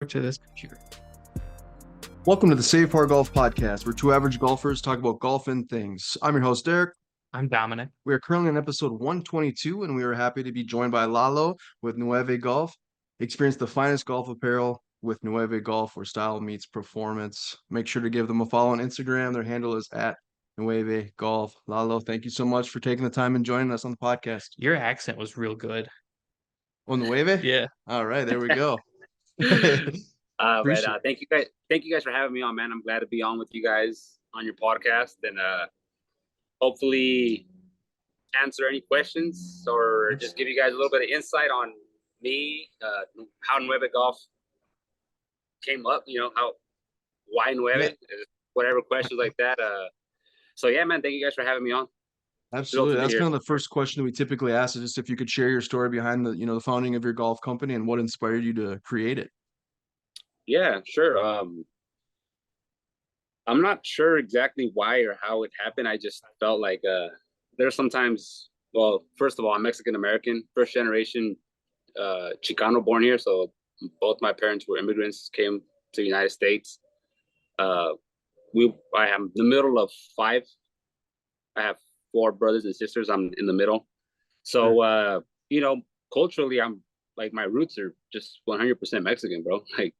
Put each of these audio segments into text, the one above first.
To this computer. Welcome to the Save Par Golf Podcast, where two average golfers talk about golf and things. I'm your host, Derek. I'm Dominic. We are currently on episode 122, and we are happy to be joined by Lalo with Nueve Golf. Experience the finest golf apparel with Nueve Golf, where style meets performance. Make sure to give them a follow on Instagram. Their handle is at Nueve Golf. Lalo, thank you so much for taking the time and joining us on the podcast. Your accent was real good. On Nueve? Yeah. All right, there we go. Thank you guys. Thank you guys for having me on, man. I'm glad to be on with you guys on your podcast and hopefully answer any questions or just give you guys a little bit of insight on me, how Nueve Golf came up, why Nueve, whatever questions like that. So yeah, man, thank you guys for having me on. Absolutely. That's kind of the first question that we typically ask, is just if you could share your story behind the founding of your golf company and what inspired you to create it. Yeah, sure. I'm not sure exactly why or how it happened. I just felt like there's sometimes, well, first of all, I'm Mexican American, first generation Chicano, born here. So both my parents were immigrants, came to the United States. I am the middle of five. I have four brothers and sisters. I'm in the middle. So, culturally, I'm like, my roots are just 100% Mexican, bro. Like,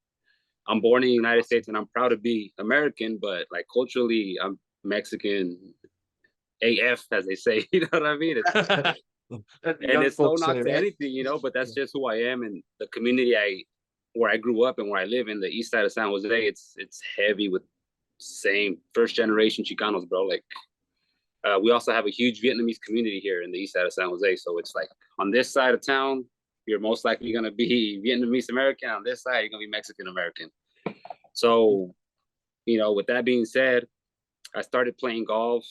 I'm born in the United States and I'm proud to be American, but like culturally, I'm Mexican AF, as they say. You know what I mean? And it's no knock to anything, but that's just who I am. And the community where I grew up and where I live in the east side of San Jose, it's heavy with same first generation Chicanos, bro. Like, we also have a huge Vietnamese community here in the east side of San Jose. So it's like on this side of town, you're most likely going to be Vietnamese American. On this side, you're going to be Mexican American. So, with that being said, I started playing golf.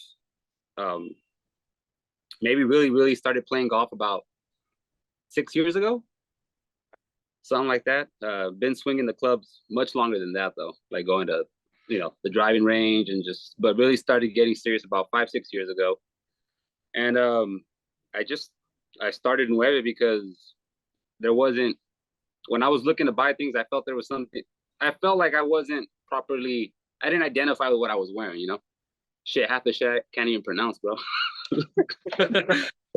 Maybe really started playing golf about 6 years ago. Something like that. Been swinging the clubs much longer than that, though. Like going to, the driving range but really started getting serious about 5-6 years ago. And I started Nueve because when I was looking to buy things, I felt there was something. I felt like I didn't identify with what I was wearing, Shit, half the shit I can't even pronounce, bro.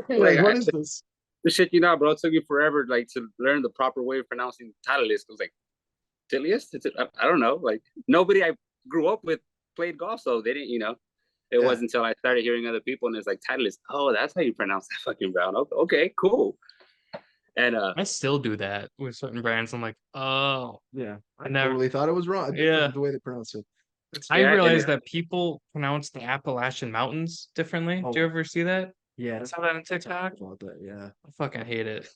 What is this? The shit, bro, it took me forever, like, to learn the proper way of pronouncing Titleist. I was like, Titleist? I don't know. Like, nobody I grew up with played golf, so they didn't, It wasn't until I started hearing other people, and it's like, Titleist. Oh, that's how you pronounce that fucking brown. Okay, cool. And I still do that with certain brands. I'm like, oh yeah, I never really thought it was wrong. The way they pronounce it. I realized that people pronounce the Appalachian Mountains differently. Do you ever see that? Yeah, I saw that on TikTok. Yeah, I fucking hate it.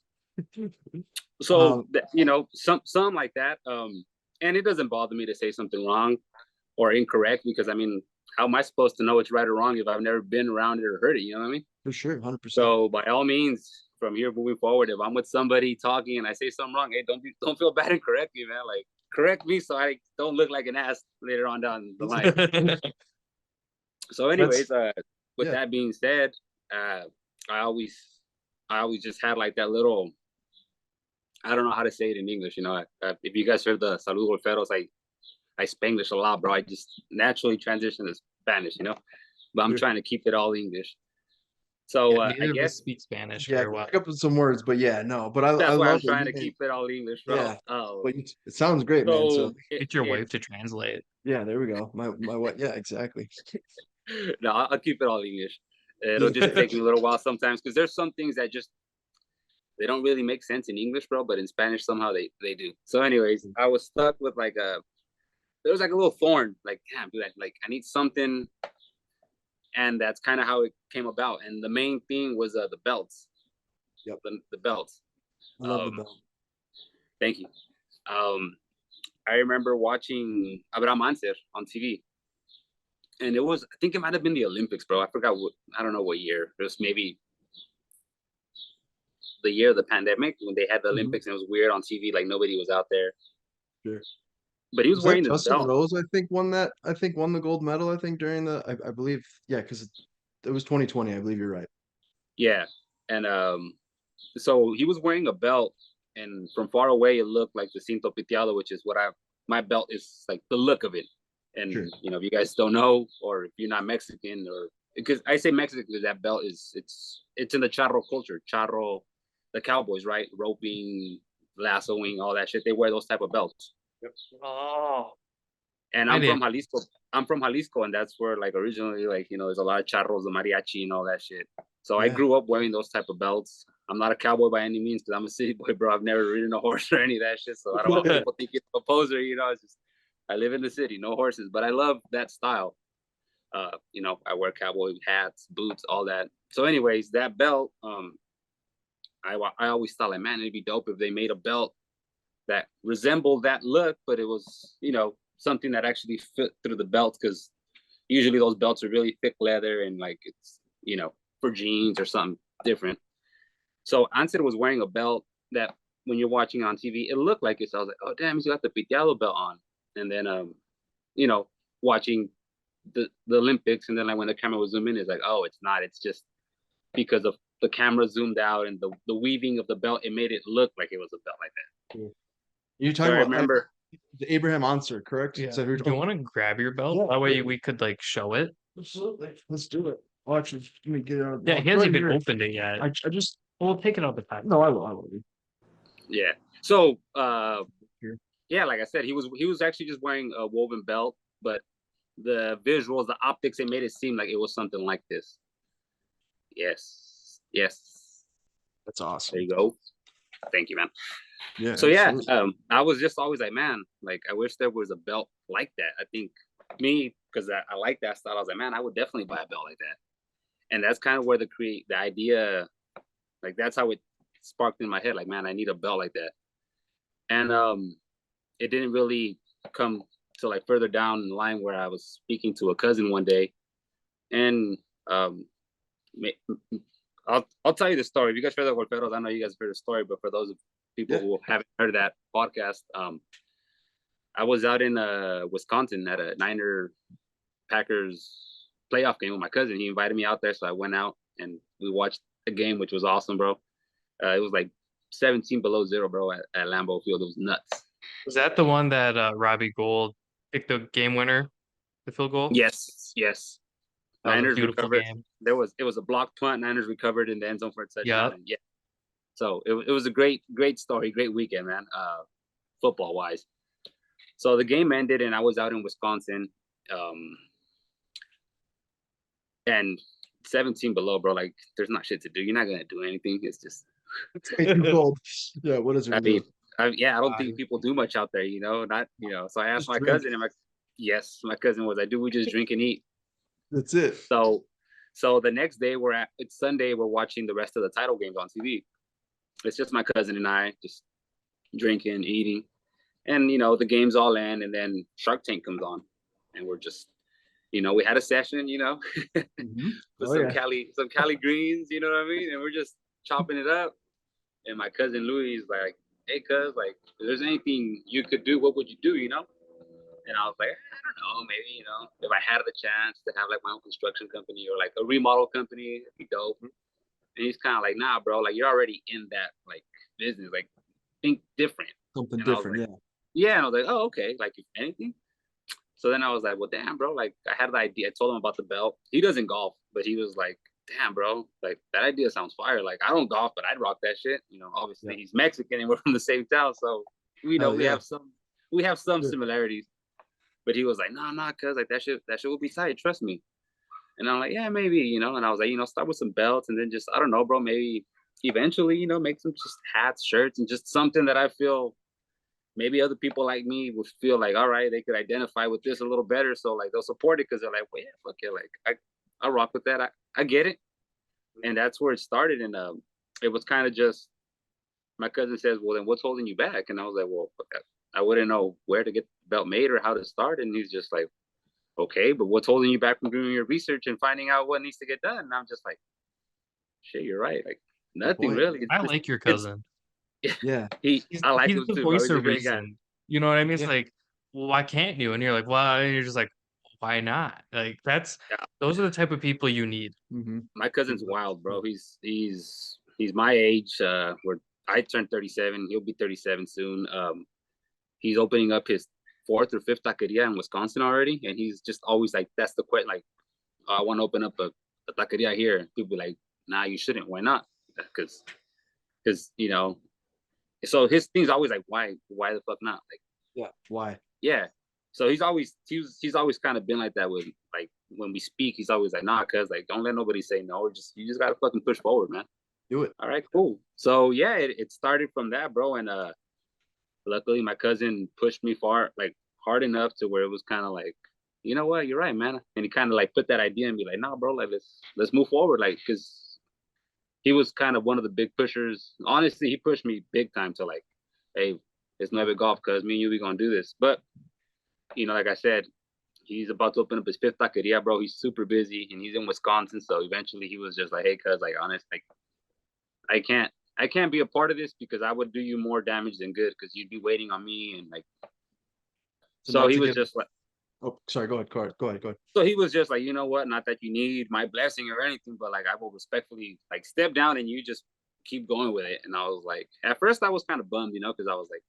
So some like that. And it doesn't bother me to say something wrong or incorrect, because I mean, how am I supposed to know it's right or wrong if I've never been around it or heard it? You know what I mean? For sure, 100%. So by all means, from here moving forward, if I'm with somebody talking and I say something wrong, hey, don't feel bad and correct me, man. Like, correct me so I don't look like an ass later on down the line. So anyways, that being said, I always just had like that little, I don't know how to say it in English, if you guys heard the Salud Golferos, I Spanglish a lot, bro. I just naturally transition to Spanish, but I'm trying to keep it all English. So I guess speak Spanish. Yeah, pick up with some words, but that's why I'm trying to keep it all English, bro. Yeah, but it sounds great, man. So get your wife to translate. Yeah, there we go. My wife. Yeah, exactly. No, I'll keep it all English. It'll just take me a little while sometimes, because there's some things that they don't really make sense in English, bro, but in Spanish somehow they do. So anyways, I was stuck with there was like a little thorn, like, damn, dude, I need something. And that's kind of how it came about. And the main thing was the belts. Yep. The belts. I love the belt. Thank you. I remember watching Abraham Anser on TV. And I think it might have been the Olympics, bro. I forgot I don't know what year. It was maybe the year of the pandemic when they had the Olympics, and it was weird on TV, like nobody was out there. Sure. But he was wearing the belt. Rose, I think, won the gold medal, I think, during I believe, because it was 2020. I believe you're right. Yeah. And so he was wearing a belt and from far away it looked like the cinto piteado, which is what my belt is like the look of it. And Sure. you know, if you guys don't know, or if you're not Mexican, or because I say Mexican because that belt is it's in the charro culture. Charro, the cowboys, right? Roping, lassoing, all that shit. They wear those type of belts. Yep. Oh, And I I'm from didn't. Jalisco. I'm from Jalisco, and that's where like originally, like, you know, there's a lot of charros, the mariachi, and all that shit. So I Yeah. grew up wearing those type of belts. I'm not a cowboy by any means because I'm a city boy, bro. I've never ridden a horse or any of that shit. So I don't want people thinking I'm a poser, you know. It's just I live in the city, no horses, but I love that style. You know, I wear cowboy hats, boots, all that. So, anyways, that belt, I always thought like, man, it'd be dope if they made a belt that resembled that look, but it was, you know, something that actually fit through the belt, because usually those belts are really thick leather and like it's, you know, for jeans or something different. So Ansel was wearing a belt that when you're watching on TV, it looked like it. So I was like, oh damn, he's got the Piteado belt on. And then you know, watching the Olympics, and then like when the camera was zooming in, it's like, oh, it's not. It's just because of the camera zoomed out and the weaving of the belt, it made it look like it was a belt like that. You're So talking I about remember. the Abraham Answer, correct? Yeah. So if you're Do you talking, want to grab your belt? Yeah, That way please. we could like show it. absolutely, let's do it. Oh, actually, let me get it out. Of the Yeah, box he hasn't right even here. opened it yet. I just We'll take it all the time. no, I will. Yeah. So Here. yeah, like I said, he was actually just wearing a woven belt, but the visuals, the optics, it made it seem like it was something like this. Yes. Yes. That's awesome. There you go. Thank you, man. Yeah. So yeah, absolutely. I was just always like, man, like I wish there was a belt like that. I think me, because I like that style, I was like, man, I would definitely buy a belt like that. And that's kind of where the idea, like that's how it sparked in my head. Like, man, I need a belt like that. And it didn't really come to like further down the line where I was speaking to a cousin one day, and I'll tell you the story. If you guys heard the Golperos, I know you guys heard the story, but for those people who haven't heard that podcast, I was out in Wisconsin at a Niner Packers playoff game with my cousin. He invited me out there, so I went out and we watched the game, which was awesome, bro. It was like 17 below zero, bro, at Lambeau Field. It was nuts. Was that the one that Robbie Gould picked the game winner, the field goal? Yes. That was a Niners beautiful recovered. game. It was a block punt. Niners recovered in the end zone for a touchdown. Yeah. And yeah. So it was a great story, great weekend, man. Football wise. So the game ended, and I was out in Wisconsin, and 17 below, bro. Like, there's not shit to do. You're not gonna do anything. It's just. Cold. Yeah. What is it? I mean, I don't think people do much out there, you know. Not, you know. So I asked my cousin, and my cousin was like, "Do we just drink and eat?" That's it. So the next day it's Sunday. We're watching the rest of the title games on TV. It's just my cousin and I just drinking, eating, and you know the games all end, and then Shark Tank comes on, and we're just, you know, we had a session, you know, with some Cali greens, you know what I mean, and we're just chopping it up, and my cousin Louis is like, "Hey, cuz, like, if there's anything you could do, what would you do, you know?" And I was like, I don't know, maybe, you know, if I had the chance to have like my own construction company or like a remodel company, it'd be dope. And he's kind of like, nah, bro, like you're already in that like business, like think different. Something and different, like, yeah. And I was like, oh, okay, like if anything. So then I was like, well, damn, bro, like I had the idea. I told him about the belt. He doesn't golf, but he was like, damn, bro, like that idea sounds fire. Like I don't golf, but I'd rock that shit. You know, obviously he's Mexican and we're from the same town, so we know we have some similarities. But he was like, nah, cuz like that shit will be tight, trust me. And I'm like, yeah, maybe, you know. And I was like, you know, start with some belts and then just, I don't know, bro, maybe eventually, you know, make some just hats, shirts, and just something that I feel maybe other people like me would feel like, all right, they could identify with this a little better. So like they'll support it because they're like, well, yeah, fuck it. Like I rock with that. I get it. And that's where it started. And it was kind of just, my cousin says, well, then what's holding you back? And I was like, well, I wouldn't know where to get the belt made or how to start. And he's just like, okay, but what's holding you back from doing your research and finding out what needs to get done? And I'm just like, shit, you're right. Like nothing really. I like your cousin. Yeah. I like he's him the too, voice bro. He's a of great guy. reason. You know what I mean? It's like, well, why can't you? And you're like, well, and you're just like, why not? Like those are the type of people you need. My cousin's wild, bro. He's my age. We're I turned 37. He'll be 37 soon. He's opening up his 4th or 5th taqueria in Wisconsin already, and he's just always like, that's the question. Like, oh, I want to open up a taqueria here. And people be like, nah, you shouldn't. Why not? Because you know. So his thing's always like, why the fuck not? Like, Yeah. Why? yeah. So he's always kind of been like that with, like, when we speak, he's always like, nah, cuz like, don't let nobody say no. You just gotta fucking push forward, man. Do it. All right, cool. So yeah, it started from that, bro. And luckily my cousin pushed me hard enough to where it was kind of like, you know what, you're right, man. And he kind of like put that idea and be like, nah, bro, like let's move forward. Like, cause he was kind of one of the big pushers. Honestly, he pushed me big time to like, hey, it's Nueve Golf, cuz me and you, we gonna do this. But like I said, he's about to open up his 5th taqueria, bro. He's super busy and he's in Wisconsin. So eventually he was just like, hey, cuz, like, honest, like, I can't be a part of this because I would do you more damage than good because you'd be waiting on me and like. So he was just like, oh, sorry, go ahead. So he was just like, you know what? Not that you need my blessing or anything, but like I will respectfully like step down and you just keep going with it. And I was like, at first I was kind of bummed, because I was like,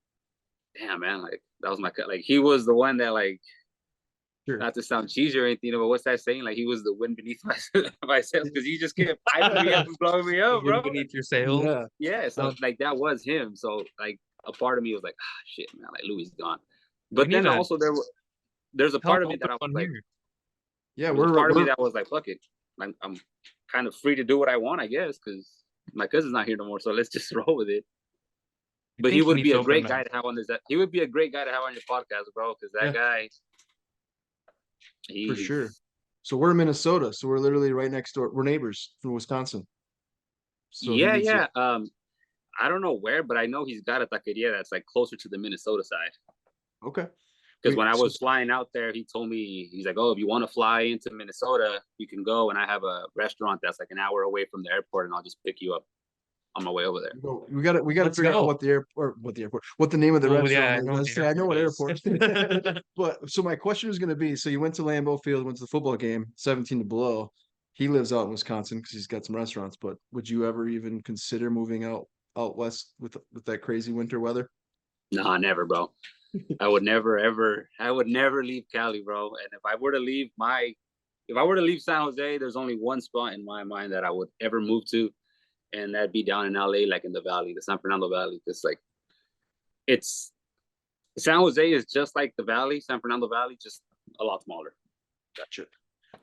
damn, man, like that was like he was the one that like. Sure. Not to sound cheesy or anything, but what's that saying? Like he was the wind beneath myself because he just kept hyping me up and blowing me up, bro. Wind beneath your sails. Yeah. So like that was him. So like a part of me was like, shit, man, like Louis gone. But then also there's a part of me that I was like, yeah, we're part of me that was like, fuck it, I'm kind of free to do what I want, I guess, because my cousin's not here no more. So let's just roll with it. But he would be a great guy to have on this. He would be a great guy to have on your podcast, bro, because that guy. For sure. So we're in Minnesota. So we're literally right next door. We're neighbors from Wisconsin. So yeah. I don't know where, but I know he's got a taqueria that's like closer to the Minnesota side. Okay. Because when I was flying out there, he told me, he's like, oh, if you want to fly into Minnesota, you can go. And I have a restaurant that's like an hour away from the airport, and I'll just pick you up on my way over there. We got to figure out what the name of the restaurant is. I know what airport. But so my question is going to be, so you went to Lambeau Field, went to the football game, 17 to below. He lives out in Wisconsin because he's got some restaurants, but would you ever even consider moving out west with that crazy winter weather? Nah, never, bro. I would never leave Cali, bro. And if I were to leave San Jose, there's only one spot in my mind that I would ever move to. And that'd be down in LA, like in the valley, the San Fernando Valley. It's San Jose is just like the valley, San Fernando Valley, just a lot smaller. Gotcha.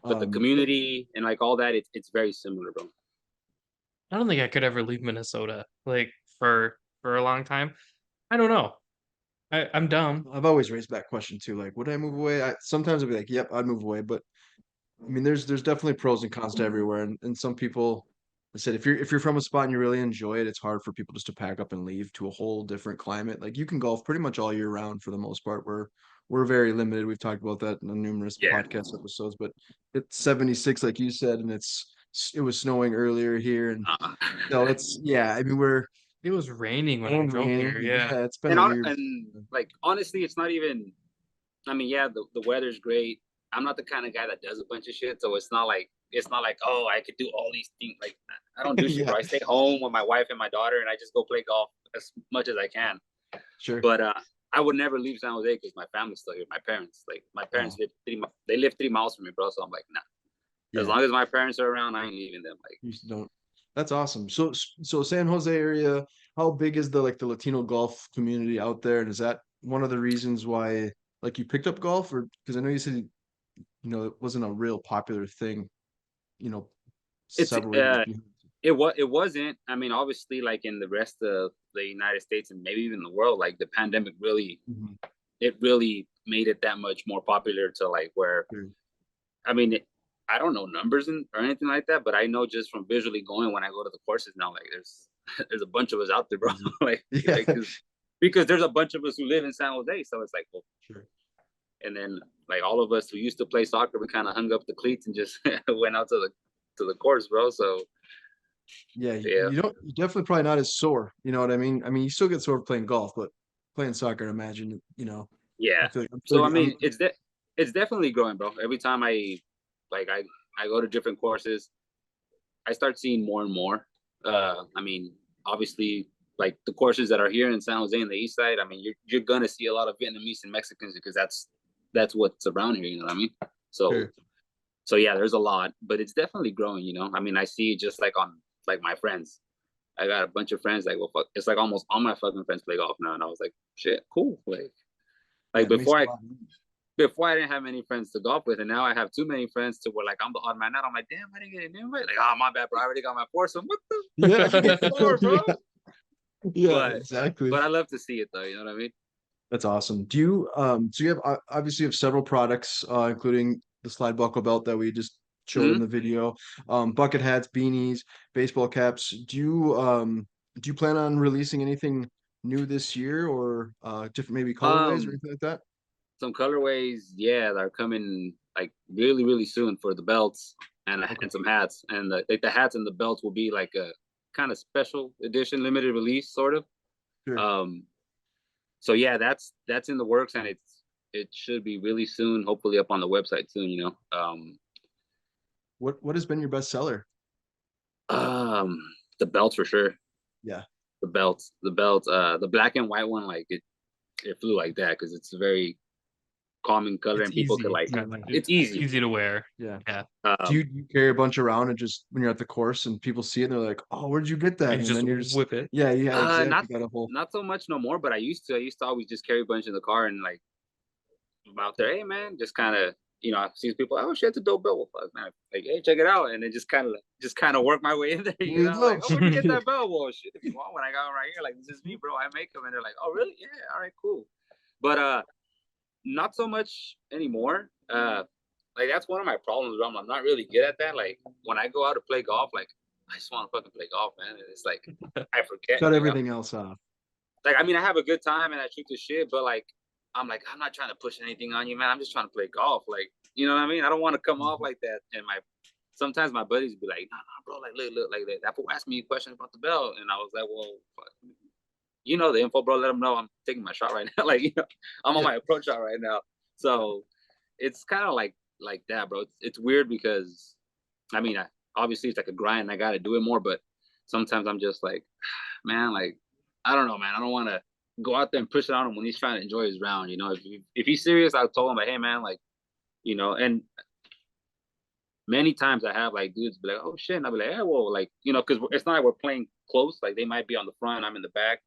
But the community and like all that, it's very similar, bro. I don't think I could ever leave Minnesota like for a long time. I don't know. I'm dumb. I've always raised that question too. Like, would I move away? Sometimes I'd be like, yep, I'd move away. But I mean, there's definitely pros and cons to everywhere. And some people, I said, if you're from a spot and you really enjoy it, it's hard for people just to pack up and leave to a whole different climate. Like you can golf pretty much all year round for the most part. We're very limited. We've talked about that in numerous podcast episodes, but it's 76, like you said, and it was snowing earlier here. And so I mean, it was raining when I drove here. Yeah, it's been weird. And like honestly, it's not even. I mean, yeah, the weather's great. I'm not the kind of guy that does a bunch of shit, so it's not like oh, I could do all these things. Like I don't do shit. Bro. I stay home with my wife and my daughter, and I just go play golf as much as I can. Sure. But I would never leave San Jose because my family's still here. My parents live 3 miles from me, bro. So I'm like, nah. Yeah. As long as my parents are around, I ain't leaving them. Like, you don't. That's awesome. So San Jose area, how big is the Latino golf community out there? And is that one of the reasons why like you picked up golf, or because I know you said it wasn't a real popular thing, several years behind. It wasn't. I mean, obviously, like in the rest of the United States and maybe even the world, like the pandemic really, it really made it that much more popular to like where, I mean, I don't know numbers or anything like that, but I know just from visually going when I go to the courses now, like there's a bunch of us out there, bro. Because there's a bunch of us who live in San Jose, so it's like, well, sure. And then like all of us who used to play soccer, we kind of hung up the cleats and just went out to the course, bro. So you definitely probably not as sore. You know what I mean? I mean, you still get sore playing golf, but playing soccer, I imagine, Yeah. I mean, it's definitely growing, bro. Every time I go to different courses, I start seeing more and more. I mean, obviously like the courses that are here in San Jose in the east side, I mean, you're gonna see a lot of Vietnamese and Mexicans because that's what's around here, you know what I mean? So Sure. so yeah, there's a lot, but it's definitely growing, you know. I mean, I see it just like on like my friends. I got a bunch of friends like, well, fuck, it's like almost all my fucking friends play golf now, and I was like, shit, cool. Yeah, Like it makes before a I lot of sense. before I didn't have many friends to golf with, and now I have too many friends to where like I'm the odd man out. I'm like, damn, I didn't get an invite. Like, oh my bad, bro. I already got my foursome. What the? Yeah. I should get more, bro. Yeah. Yeah, But exactly. but I love to see it though. You know what I mean? That's awesome. Do you so you have obviously you have several products, including the slide buckle belt that we just showed in Mm-hmm. the video, bucket hats, beanies, baseball caps. Do you plan on releasing anything new this year, or different maybe colorways or Um, anything like that? some colorways, yeah, that are coming like really, really soon for the belts Okay. and some hats. And the hats and the belts will be like a kind of special edition, limited release, sort of. Sure. Um, so yeah, that's in the works, and it should be really soon, hopefully up on the website soon, you know. What has been your best seller? Um, the belts for sure. Yeah. The black and white one, like it flew like that because it's a very calming color It's and people could easy. like Yeah. it's easy. Easy to wear. Yeah. Yeah. Do you carry a bunch around and just when you're at the course and people see it and they're like, "Oh, where'd you get that?" And And just then you're just whip it. yeah, yeah, exactly. Not Got a whole not so much no more, but I used to always just carry a bunch in the car and like I'm out there, hey man, just kind of I see people, oh shit, it's a dope belt, man, like hey, check it out, and then just kind of work my way in there, there you like go. oh, where'd you get that belt? Well, shit, if you want one, I got one right here, like this is me, bro, I make them, and they're like, oh really? Yeah, all right, cool, but not so much anymore. Like that's one of my problems, bro. I'm not really good at that. Like when I go out to play golf, like I just want to fucking play golf, man. And it's like I forget, Shut everything else off. Like I mean, I have a good time and I shoot the shit, but like I'm like I'm not trying to push anything on you, man. I'm just trying to play golf, like you know what I mean. I don't want to come off like that. And sometimes my buddies be like, nah, bro, like look, like that fool asked me a question about the belt, and I was like, well, fuck, you know the info, bro. Let them know I'm taking my shot right now. Like I'm on Yeah. my approach shot right now. So it's kind of like that, bro. It's weird because I mean, obviously it's like a grind. And I got to do it more, but sometimes I'm just like, man, like I don't know, man. I don't want to go out there and push it on him when he's trying to enjoy his round. You know, if he's serious, I told him like, hey, man, like and many times I have like dudes be like, oh shit, and I'll be like, yeah, well, like because it's not like we're playing close. Like they might be on the front, I'm in the back.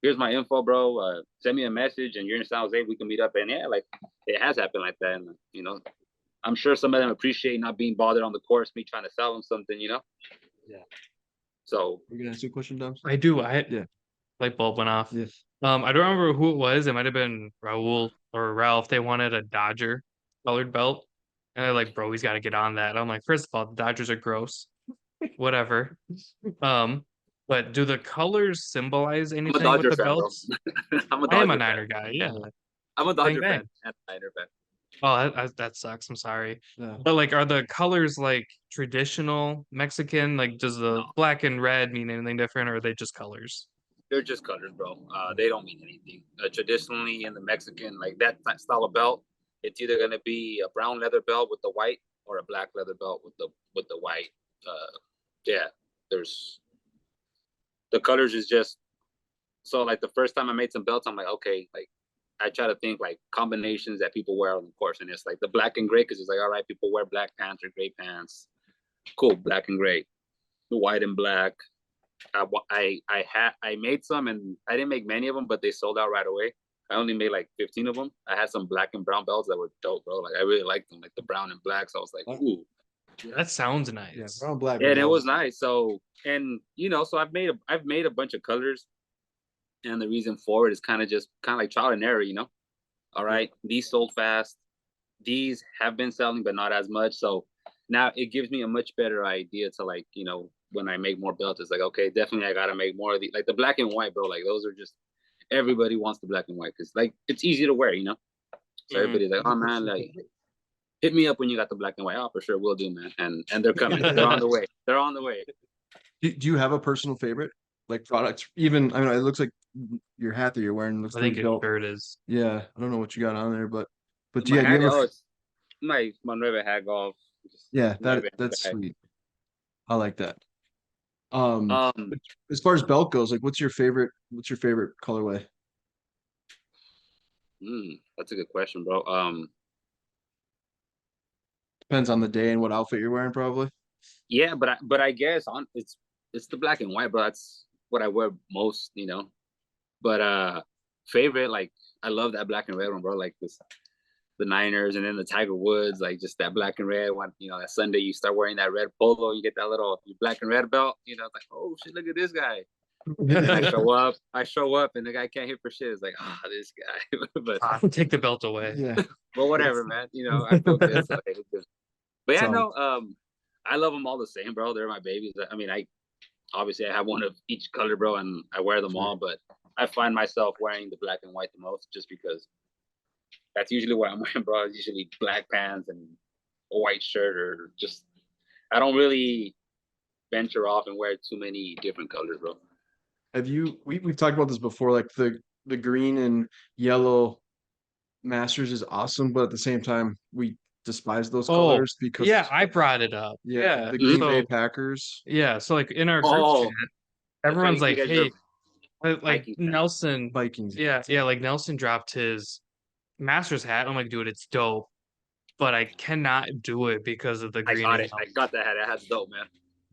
Here's my info, bro. Send me a message, and you're in San Jose. We can meet up, and yeah, like it has happened like that, and I'm sure some of them appreciate not being bothered on the course, me trying to sell them something, Yeah. So You're gonna answer a question, Dom? I do. I Yeah. light bulb went off. Yeah. I don't remember who it was. It might have been Raul or Ralph. They wanted a Dodger colored belt. And they're like, bro, he's got to get on that. I'm like, first of all, the Dodgers are gross. Whatever. But do the colors symbolize I'm a anything with Dodger the fan, bro. belts? I'm a I am a Dodger fan. Niner guy. Yeah. I'm a Bang Dodger bang. fan and a Niner fan. Oh, that sucks. I'm sorry. Yeah. But like, are the colors like traditional Mexican? Like, does the No, black and red mean anything different, or are they just colors? they're just colors, bro. They don't mean anything. Traditionally, in the Mexican, like that style of belt, it's either gonna be a brown leather belt with the white or a black leather belt with the white. Yeah, there's the colors is just so like the first time I made some belts, I'm like, okay, like I try to think like combinations that people wear on the course, and it's like the black and gray because it's like, all right, people wear black pants or gray pants, cool, black and gray, the white and black. I made some and I didn't make many of them, but they sold out right away. I only made like 15 of them. I had some black and brown belts that were dope, bro. Like I really liked them, like the brown and black. So I was like, ooh, That sounds Yeah. nice. Brown, black, and it all- was nice. So so I've made a bunch of colors, and the reason for it is kind of like trial and error. All right, these sold fast. These have been selling, but not as much. So now it gives me a much better idea to like, when I make more belts, it's like, okay, definitely I gotta make more of these. Like the black and white, bro. Like those are just everybody wants the black and white because like it's easy to wear. So everybody's like, oh man, like hit me up when you got the black and white. Oh, for sure, we'll do, man. And they're coming. They're on the way. They're on the way. Do you have a personal favorite like products? Even I mean, it looks like your hat that you're wearing looks I think pretty his dope. shirt is. Yeah, I don't know what you got on there, but My yeah, do you hat, ever? it's my Nueve hat golf. Yeah, Nueve that's bag. sweet. I like that. Um, As far as belt goes, like what's your favorite colorway? that's a good question, bro. Depends on the day and what outfit you're wearing, probably. Yeah, but I guess on it's the black and white, bro. That's what I wear most, you know. But favorite, like I love that black and red one, bro. Like this the Niners and then the Tiger Woods, like just that black and red one. You know, that Sunday you start wearing that red polo, you get that little black and red belt. You know, it's like, oh shit, look at this guy. And then I show up, and the guy can't hit for shit. It's like, ah, oh, this guy. but Take the belt away. Yeah. but whatever, man. You know, I feel good. So, but yeah, So no, I love them all the same, bro. They're my babies. I mean, I obviously I have one of each color, bro, and I wear them all. But I find myself wearing the black and white the most, just because that's usually what I'm wearing, bro. It's usually black pants and a white shirt, or just I don't really venture off and wear too many different colors, bro. have you we've talked about this before, like the green and yellow Masters is awesome, but at the same time we despise those Oh, colors because yeah, I brought it up. yeah, Yeah. the Green Bay So Packers. yeah, so like in our group chat, Oh, that's everyone's right. You like, guys are hey, like Vikings fans. Nelson, Vikings. yeah, like Nelson dropped his Masters hat. I'm like, dude, it's dope, but I cannot do it because of the I green got and it. I yellow. got that hat. That hat's dope, man.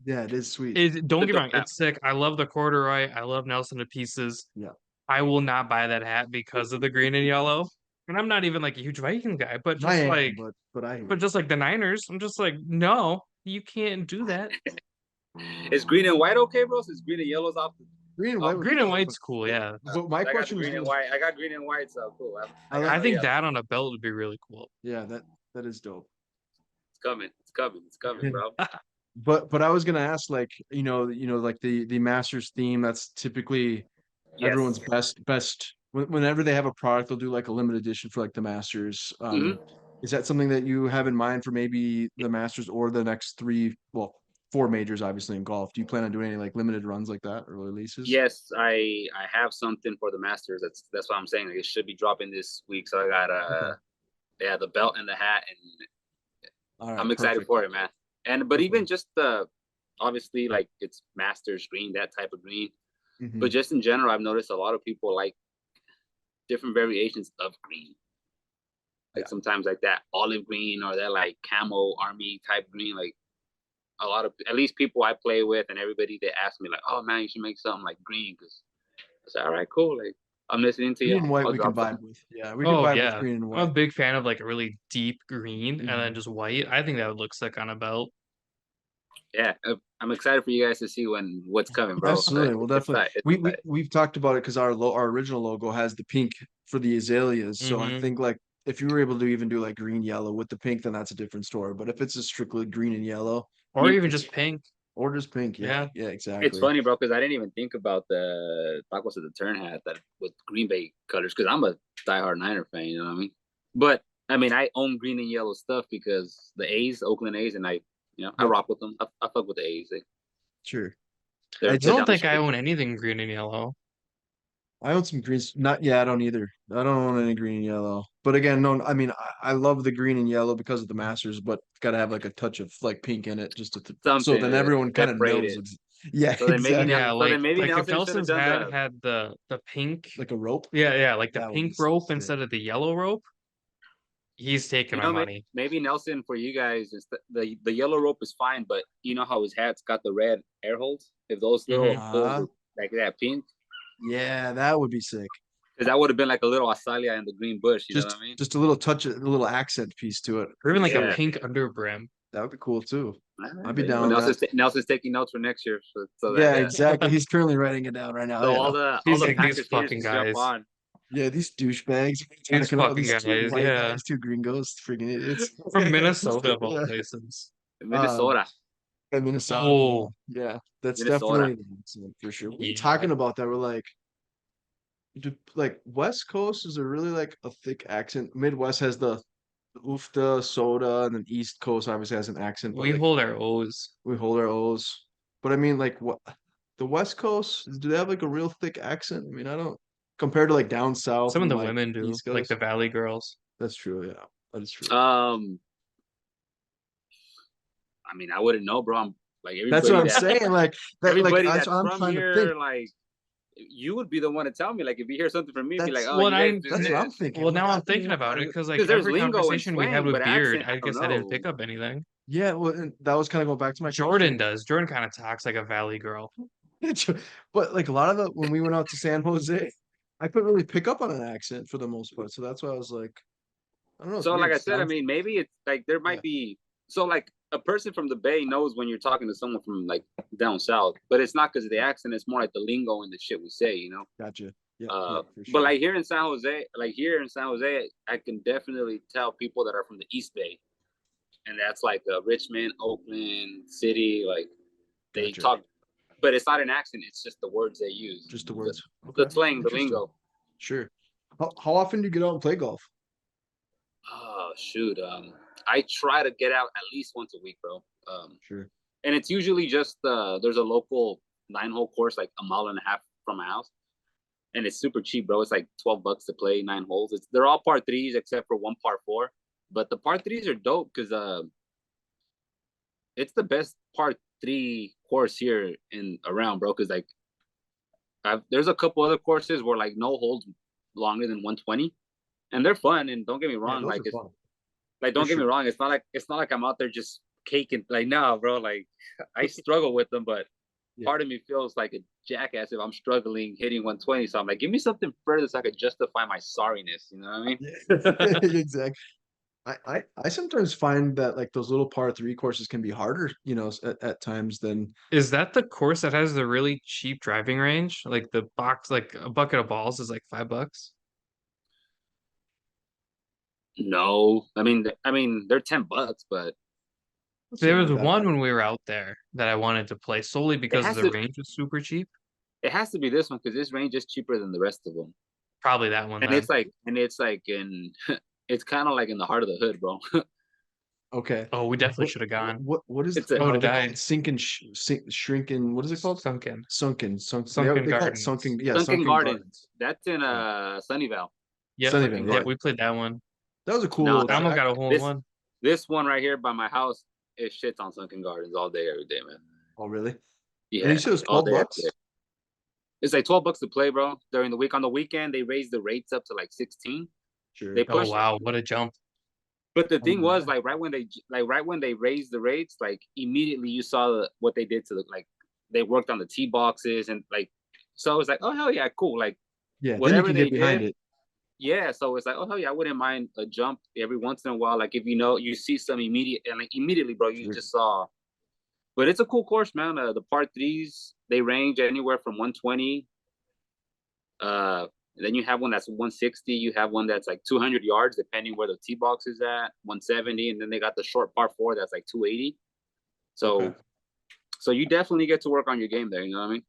Yeah, it is sweet. Don't It's get a me dope wrong, hat. it's sick. I love the corduroy. I love Nelson to pieces. Yeah. I will not buy that hat because of the green and yellow. And I'm not even like a huge Viking guy, I am, but I but just like the Niners, I'm just like, no, you can't do that. Is green and white okay, bro? Since green and yellow's off the green and white off would the Green be and shelf. dope. white's cool, yeah. But my I got the question was green and white. I got green and white, so cool. I I got like I the think yellow. that on a belt would be really cool. yeah, that is dope. It's coming. It's coming. It's coming, bro. But I was gonna ask, like, like the Masters theme, that's typically everyone's Yes. best whenever they have a product, they'll do like a limited edition for like the Masters. Mm-hmm. Is that something that you have in mind for maybe the Masters or the next three, well, four majors, obviously in golf? Do you plan on doing any like limited runs like that or releases? Yes, I have something for the Masters. That's what I'm saying. Like, it should be dropping this week. So I got Okay. yeah, the belt and the hat, and All I'm right, excited perfect. for it, man. And but Okay. even just the obviously like it's Masters green, that type of green. Hmm. But just in general, I've noticed a lot of people like different variations of green. Like Yeah. sometimes like that olive green or that like camo army type green. Like a lot of at least people I play with and everybody they ask me like, oh man, you should make something like green because I said, all right, cool. Like I'm listening to you. Green and white I'll we can drop vibe something. with. Yeah, we can Oh vibe with yeah. green and I'm a white. big fan of like a really deep green and then Mhm. just white. I think that would look sick on a belt. Yeah, I'm excited for you guys to see what's coming, bro. Absolutely. Well, It's definitely. tight. It's We've tight. talked about it because our original logo has the pink for the azaleas. So I Hmm. think like if you were able to even do like green yellow with the pink, then that's a different story. But if it's just strictly green and yellow, Or You, even just pink. or just pink, yeah, Yeah. yeah, it's exactly. funny, bro, because I didn't even think about the tacos of the turn hat that with Green Bay colors because I'm a diehard Niner fan. You know what I mean? But I mean, I own green and yellow stuff because the A's, Oakland A's, and I Yep, rock with them. I fuck with the A's. sure. They're I It's they're don't down the think I street. own anything green and yellow. I own some greens. Not yeah, I don't either. I don't own any green and yellow. But again, no, I mean I love the green and yellow because of the Masters, but gotta have like a touch of like pink in it just to so Something then everyone kind of knows. separated. Yeah, So then maybe exactly. Yeah, so then maybe like if Nelson should have Nelson's done hat the. had the pink, Like a rope. yeah, like the That would be pink rope sick. instead of the yellow rope, he's taking my Maybe, money. maybe Nelson for you guys is the yellow rope is fine, but you know how his hat's got the red air holes. If those little Hmm. holes Ah, were like that pink, yeah, that would be sick. because that would have been like a little Azalia in the green bush. You know what I mean? Just a little touch, a little accent piece to it Or even for like a sure. Yeah. pink underbrim. That would be cool too. I'd be There you go. down with that. Nelson's taking notes for next year, so that Yeah, exactly. He's currently writing it down right now. so Yeah. all He's the like these Packers haters fucking can jump guys. on. Yeah, these douchebags These talking about fucking these two guys, white yeah. guys, two gringos, freaking idiots. From Minnesota of all Yeah. places. Um, Minnesota, in Minnesota. Oh, Yeah, that's Minnesota. definitely an accent for sure. We were yeah. talking about that. We're like, like West Coast is a really like a thick accent. Midwest has the oofta, soda, and then East Coast obviously has an accent, but We like hold our O's. we hold our O's. But I mean, like what the West Coast, do they have like a real thick accent? I mean, I don't compared to like down south Some of and the like women do, East like the Coast. Valley girls. That's true. Yeah, that is true. I mean, I wouldn't know, bro. Like That's what everybody I'm that saying. Like that. Like everybody that's that's what I'm from trying to think. here, like you would be the one to tell me. Like if you hear something from me, be like, That's oh, Well, you guys I do that's what I'm this. thinking. well I'm like, now I I'm don't thinking know. about it because like Because there's every lingo and conversation we had slang, with but Beard, accent, I I don't guess I didn't know. pick up anything. Yeah, well, and that was kind of going back to my Jordan question. does. Jordan kind of talks like a valley girl. But like a lot of the when we went out to San Jose, I couldn't really pick up on an accent for the most part. So that's why I was like, I don't know, it's So weird. like I It said, I sounds mean, maybe it's like there yeah, might be so like a person from the Bay knows when you're talking to someone from like down south, but it's not because of the yeah, accent. It's more like the lingo and the shit we say, you know. gotcha. Yep, yep, for But sure. like here in San Jose, I can definitely tell people that are from the East Bay, and that's like Richmond, Oakland City, like they Gotcha. talk, but it's not an accent. It's just the words they use, Just the words. the Okay. slang, the Interesting. lingo. Sure. How often do you get out and play golf? Oh shoot, I try to get out at least once a week, bro. Sure. And it's usually just there's a local 9 hole course like a mile and a half from my house, and it's super cheap, bro. It's like $12 to play 9 holes. They're all par threes except for one par four, but the par threes are dope because it's the best par three course here in around, bro. Because like there's a couple other courses where like no holds longer than 120, and they're fun. And don't get me Yeah, wrong, those like are it's fun like for don't get me sure. wrong, it's not like I'm out there just caking. Like no, bro. Like I struggle with them, but Yeah. part of me feels like a jackass if I'm struggling hitting 120. So I'm like, give me something further so I could justify my sorriness. You know what I mean? Yeah. Exactly. I sometimes find that like those little par three courses can be harder, at times than Is that the course that has the really cheap driving range? Like the box, like a bucket of balls is like $5. No, I mean, they're $10, but There something was like that. one when we were out there that I wanted to play solely it because has the to range was super cheap. it has to be this one because this range is cheaper than the rest of them, Probably that one and then. it's like in it's kind of like in the heart of the hood, bro. Okay. Oh, we definitely What should have what gone. what what is It's a Oh, they did call I? it sinking shrinking, what is it called? Sunken. Sunk Sunken they call it Gardens. sunken, yeah, Sunken sunken Gardens. gardens. That's in Yeah. Sunnyvale. Yep. Sunken Sunnyvale, Yeah, yeah. we Gardens. played that one. That was a cool No, little I almost track. got a hole in this one. this one right here by my house, it shits on Sunken Gardens all day, every day, man. Oh, really? And you Yeah, said it was all 12 day, every day. bucks? It's like $12 to play, bro. During the week, on the weekend, they raised the rates up to like 16. They Sure. Oh pushed it. wow, what a jump. But the Oh, thing was, yeah. right when they raised the rates, like immediately you saw what they did to the like they worked on the tee boxes and like so it was like, oh hell yeah, cool. Like Yeah, then you whatever can they get behind did, it. yeah. So it's like, oh hell yeah, I wouldn't mind a jump every once in a while. Like if you know you see some immediate and like immediately, bro, you Sure. just saw. But it's a cool course, man. The par threes they range anywhere from 120. Uh, then you have one that's 160. You have one that's like 200 yards, depending where the tee box is at, 170, and then they got the short par four that's like 280. Okay. So you definitely get to work on your game there. You know what I mean?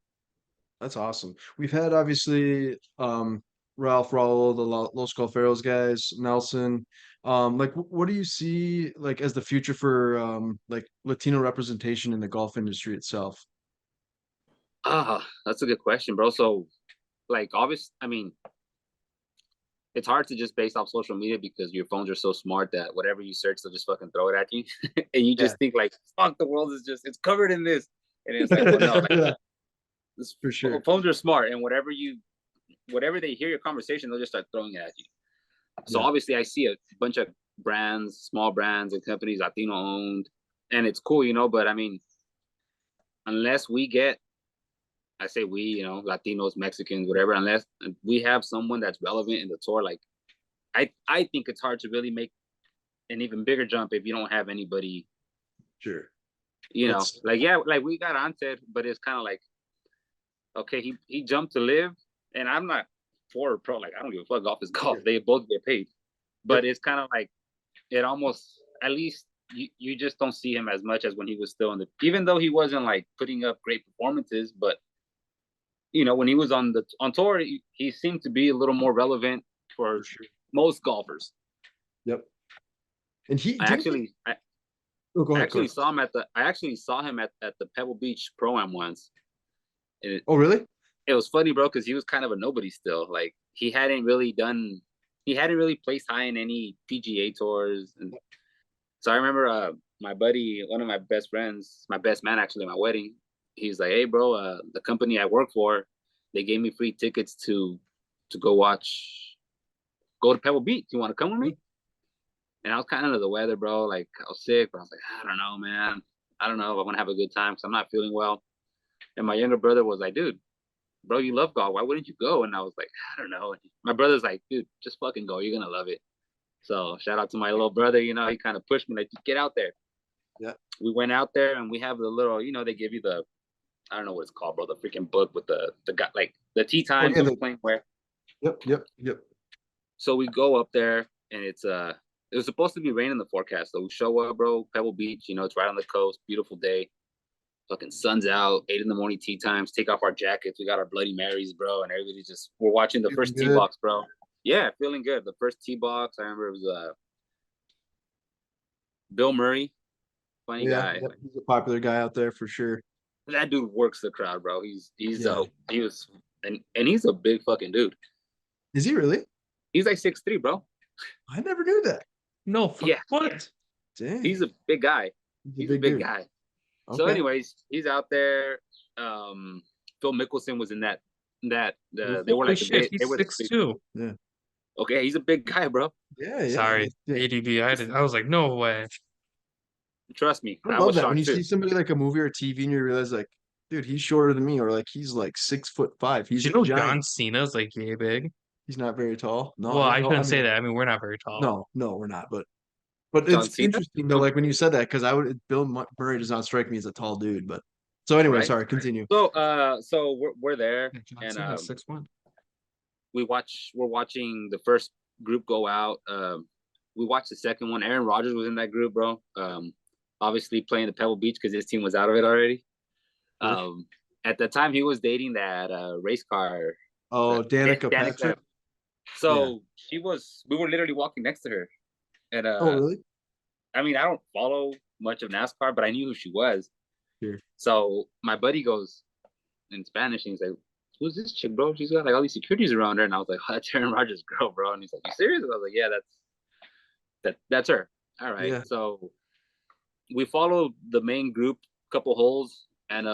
That's awesome. We've had obviously Ralph, Raul, the Los Golferos guys, Nelson. Like what do you see like as the future for like Latino representation in the golf industry itself? That's a good question, bro. So like, obvious. I mean, it's hard to just base off social media because your phones are so smart that whatever you search, they'll just fucking throw it at you, and you Yeah. just think like, fuck, the world is just it's covered in this, and it's like, well, no, like Yeah, this, for sure. phones are smart, and whatever they hear your conversation, they'll just start throwing it at you. So Yeah. obviously, I see a bunch of brands, small brands, and companies Latino owned, and it's cool, But I mean, unless we get, I say we, Latinos, Mexicans, whatever, unless we have someone that's relevant in the tour, like I think it's hard to really make an even bigger jump if you don't have anybody, Sure. like yeah, like we got Ante, but it's kind of like okay, he jumped to live, and I'm not for pro, like I don't give a fuck, golf is golf, Sure. they both get paid, but Yep. it's kind of like it almost at least you just don't see him as much as when he was still in the even though he wasn't like putting up great performances, but when he was on tour, he seemed to be a little more relevant For for sure. most golfers. Yep. And he I didn't he actually I, oh go I ahead, go actually ahead. saw him at the Pebble Beach Pro-Am once. And Oh, really? it was funny, bro, because he was kind of a nobody still. Like he hadn't really placed high in any PGA tours, and So I remember my buddy, one of my best friends, my best man actually at my wedding, he's like, "Hey bro, the company I work for, they gave me free tickets to go to Pebble Beach. You want to come with me?" And I was kind of under the weather, bro. Like I was sick, but I was like, I don't know, man. I don't know if I want to have a good time because I'm not feeling well. And my younger brother was like, dude, bro, you love golf. Why wouldn't you go? And I was like, I don't know. My brother's like, dude, just fucking go. You're gonna love it. So shout out to my little brother. You know, he kind of pushed me like, get out there. Yeah. We went out there and we have the little, you know, they give you the, I don't know what it's called, bro, the freaking book with the guy, like the tee Oh, times yeah, who's playing where. Yep. So we go up there and it was supposed to be rain in the forecast. So we show up, bro, Pebble Beach, you know, it's right on the coast, beautiful day. Fucking sun's out, 8 in the morning tee times, take off our jackets. We got our Bloody Marys, bro, and everybody just, we're watching the Feeling first tee good. box, bro. Yeah, feeling good. The first tee box, I remember it was Bill Murray, funny Yeah, guy. yep, he's a popular guy out there for sure. That dude works the crowd, bro. He's Yeah. he was and he's a big fucking dude. Is he really? He's like 6'3", bro. I never knew that. No, Yeah. what? Dang. He's a big guy. He's He's a big dude. guy. Okay. So, anyways, he's out there. Phil Mickelson was in that. They were like shit, they were the 6'2". Yeah. Okay, he's a big guy, bro. Yeah. Sorry, Yeah. ADD. I was like, no way. Trust me, I I love was that when shocked you too. see somebody like a movie or TV and you realize like, dude, he's shorter than me, or like he's like 6'5". He's Do a you know giant. John Cena's like yay big? He's not very tall. No, Well, I no, I shouldn't say mean, that. I mean, we're not very tall. no, we're not. But John it's Cena, interesting though, like when you said that, because Bill Murray does not strike me as a tall dude. But so anyway, right? sorry, continue. So we're there, Yeah, John and Cena's 6'1". we're watching the first group go out. We watched the second one. Aaron Rodgers was in that group, bro. Obviously playing the Pebble Beach because his team was out of it already. At the time, he was dating that race car. Oh, Danica Patrick. So we were literally walking next to her, and Oh, really? I mean, I don't follow much of NASCAR, but I knew who she was. Sure. So my buddy goes in Spanish, and he's like, "Who's this chick, bro? She's got like all these securities around her." And I was like, oh, "That's Aaron Rodgers' girl, bro." And he's like, "You serious?" And I was like, "Yeah, that's her." All right. Yeah. So we followed the main group, couple holes, and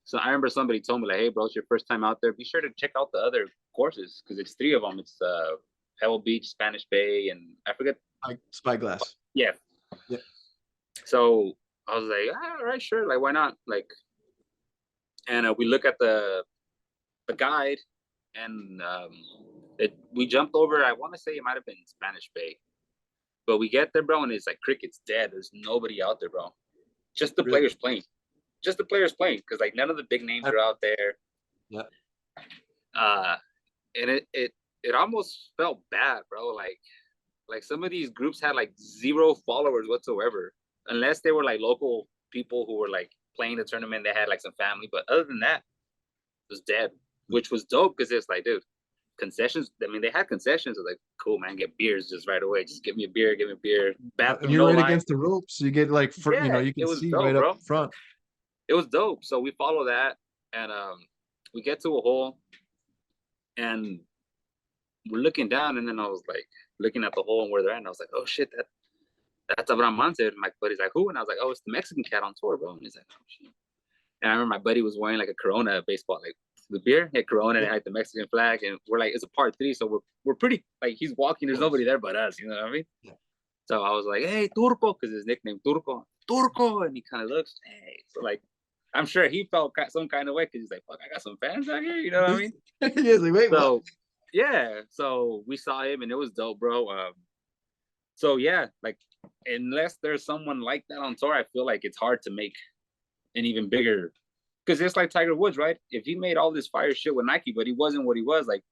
so I remember somebody told me like, "Hey, bro, it's your first time out there. Be sure to check out the other courses because it's 3 of them. It's Pebble Beach, Spanish Bay, and I forget. Spyglass. Yeah. Yeah. So I was like, all right, sure. Like, why not? Like, and we look at the guide, and we jumped over. I want to say it might have been Spanish Bay, but we get there, bro, and it's like crickets dead. There's nobody out there, bro. Just the Really? players playing. Just the players playing because like none of the big names are out there. Yeah. And it almost felt bad, bro. Like some of these groups had like 0 followers whatsoever, unless they were like local people who were like playing the tournament. They had like some family, but other than that, it was dead, which was dope because it's like, dude, concessions. I mean, they had concessions. I was like, cool, man, get beers just right away. Just give me a beer, give me a beer. Bathroom, You're no right line. against the ropes, so you get like, Yeah, you it can was see dope, right bro. up front. It was dope. So we follow that, and we get to a hole, and we're looking down, and then I was like looking at the hole and where they're at, and I was like, oh shit, that's Abraham Monte. My buddy's like, who? And I was like, oh, it's the Mexican cat on tour, bro. And he's like, oh shit. And I remember my buddy was wearing like a Corona baseball, like the beer had Corona and had the Mexican flag, and we're like, it's a par 3, so we're pretty like he's walking, there's nobody there but us, you know what I mean? Yeah. So I was like, hey, Turco, because his nickname Turco, and he kind of looks, hey, so like I'm sure he felt some kind of way because he's like, fuck, I got some fans out here, you know what I mean? Yeah, like, wait, So what? yeah, so we saw him and it was dope, bro. So yeah, like unless there's someone like that on tour, I feel like it's hard to make an even bigger, because it's like Tiger Woods, right? If he made all this fire shit with Nike, but he wasn't what he was, like,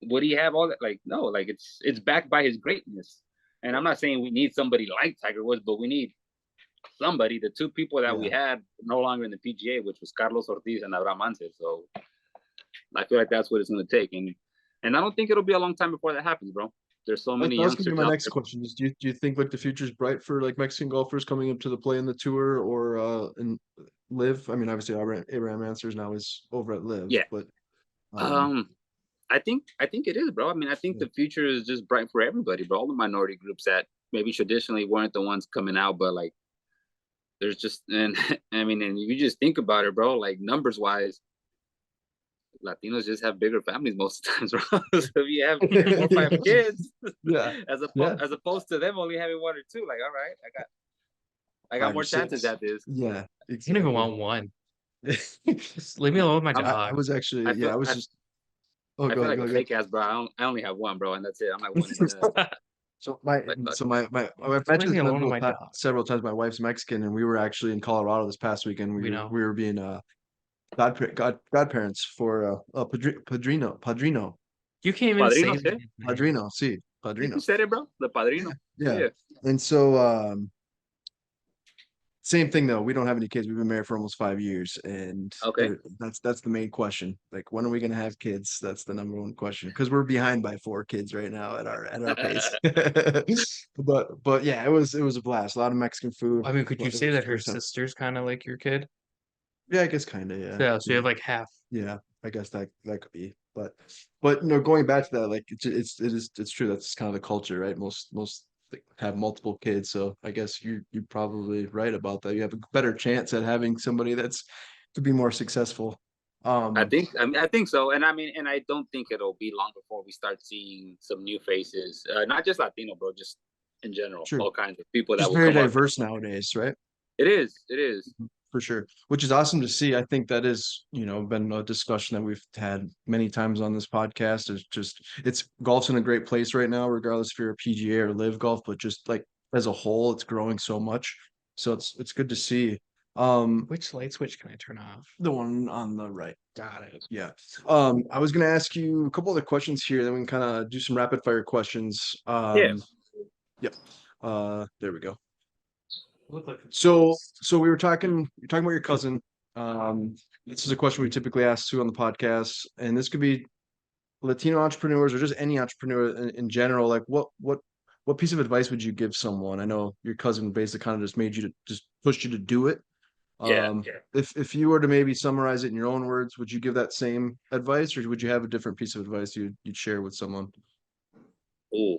would he have all that? Like, no, like it's backed by his greatness. And I'm not saying we need somebody like Tiger Woods, but we need somebody. The 2 people that we had no longer in the PGA, which was Carlos Ortiz and Abraham Anser. So I feel like that's what it's going to take, and I don't think it'll be a long time before that happens, bro. There's so many That's gonna youngsters be my out next there. question. Is do you think like the future's bright for like Mexican golfers coming up to the play in the tour or in Live? I mean, obviously Abraham Answers now is over at Live, Yeah. but I think it is, bro. I mean, I think the future is just bright for everybody, bro. All the minority groups that maybe traditionally weren't the ones coming out, but like there's just and I mean, and you just think about it, bro. Like numbers wise, Latinos just have bigger families most of the times, bro. So if you have 4 or 5 kids, Yeah. Yeah. as opposed to them only having 1 or 2, like all right, I got Five or more chances six. at this. Yeah, I don't even exactly. want one. Just leave me alone with my I'm, I dog. was actually, I yeah, feel I was just, oh, I go feel ahead, like go a ahead. fake ass, bro. I only have one, bro, and that's it. I'm like one and done. So my Like fuck. so my I've Just leave mentioned me this alone with my dog. several times. My wife's Mexican, and we were actually in Colorado this past weekend. We know. We were being godparents for padrino You can't even Padrino, say the say? damn name. padrino, see You padrino. said it, bro. The Yeah, padrino. yeah. Yeah. And so same thing though. We don't have any kids. We've been married for almost 5 years, and Okay. that's the main question. Like, when are we gonna have kids? That's the number one question because we're behind by 4 kids right now at our pace. But yeah, it was a blast. A lot of Mexican food. I mean, could you But it say was that the her first time. sister's kind of like your kid? Yeah, I guess kind of. Yeah, Yeah, so you yeah, have like half. yeah. I guess that could be. But going back to that, like it's true. That's kind of the culture, right? Most like, have multiple kids, so I guess you're probably right about that. You have a better chance at having somebody that's to be more successful. Um, I think so, and I mean, and I don't think it'll be long before we start seeing some new faces, not just Latino, bro, just in general, sure. all kinds of people that Just will very come up. diverse nowadays, right? It is. For sure, which is awesome to see. I think that is, been a discussion that we've had many times on this podcast. Is just it's golf's in a great place right now, regardless if you're a PGA or live golf, but just like as a whole, it's growing so much. So it's good to see. Which light switch can I turn off? The one on the right. Got it. Yeah. I was gonna ask you a couple other questions here, then we can kind of do some rapid fire questions. Yeah. Yep. There we go. Look like So you're talking about your cousin. This is a question we typically ask too on the podcast, and this could be Latino entrepreneurs or just any entrepreneur in general. Like, what piece of advice would you give someone? I know your cousin basically kind of just made you to just pushed you to do it. Yeah. If you were to maybe summarize it in your own words, would you give that same advice, or would you have a different piece of advice you'd share with someone? Ooh,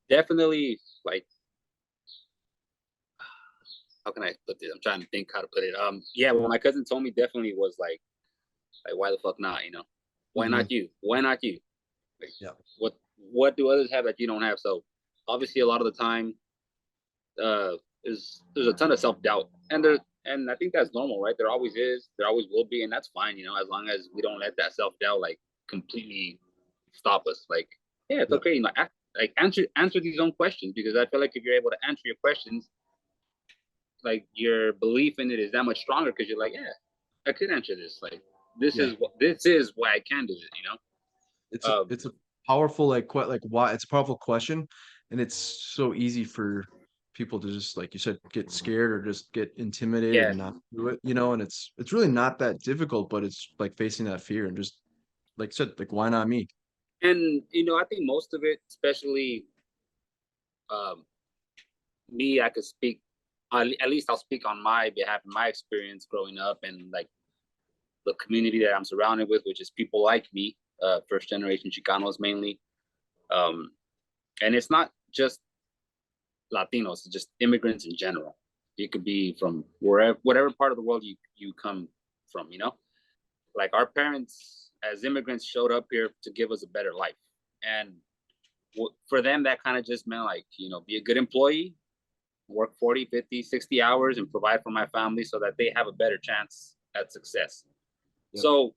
definitely. Like, how can I put this? I'm trying to think how to put it. Yeah. What my cousin told me definitely was like, why the fuck not? You know, why Mhm. not you? Why not you? Like, Yeah. what do others have that you don't have? So obviously, a lot of the time, uh, there's a ton of self doubt, and I think that's normal, right? There always is, there always will be, and that's fine, you know, as long as we don't let that self doubt like completely stop us. Like, yeah, it's Yeah. okay, you know, like answer these own questions, because I feel like if you're able to answer your questions, like your belief in it is that much stronger, because you're like, yeah, I could answer this. Like, Yeah. this is why I can do it. You know, It's a powerful like why it's a powerful question, and it's so easy for people to just like you said get scared or just get intimidated yeah, and not do it, and it's really not that difficult, but it's like facing that fear and just like you said, like, why not me? and you know, I think most of it, especially um, me, I could speak. At least I'll speak on my behalf and my experience growing up, and like the community that I'm surrounded with, which is people like me, first generation Chicanos mainly. Um, and it's not just Latinos, it's just immigrants in general. You could be from wherever, whatever part of the world you come from. You know, like our parents as immigrants showed up here to give us a better life, and for them that kind of just meant like, you know, be a good employee, work 40, 50, 60 hours and provide for my family so that they have a better chance at success. Yep. So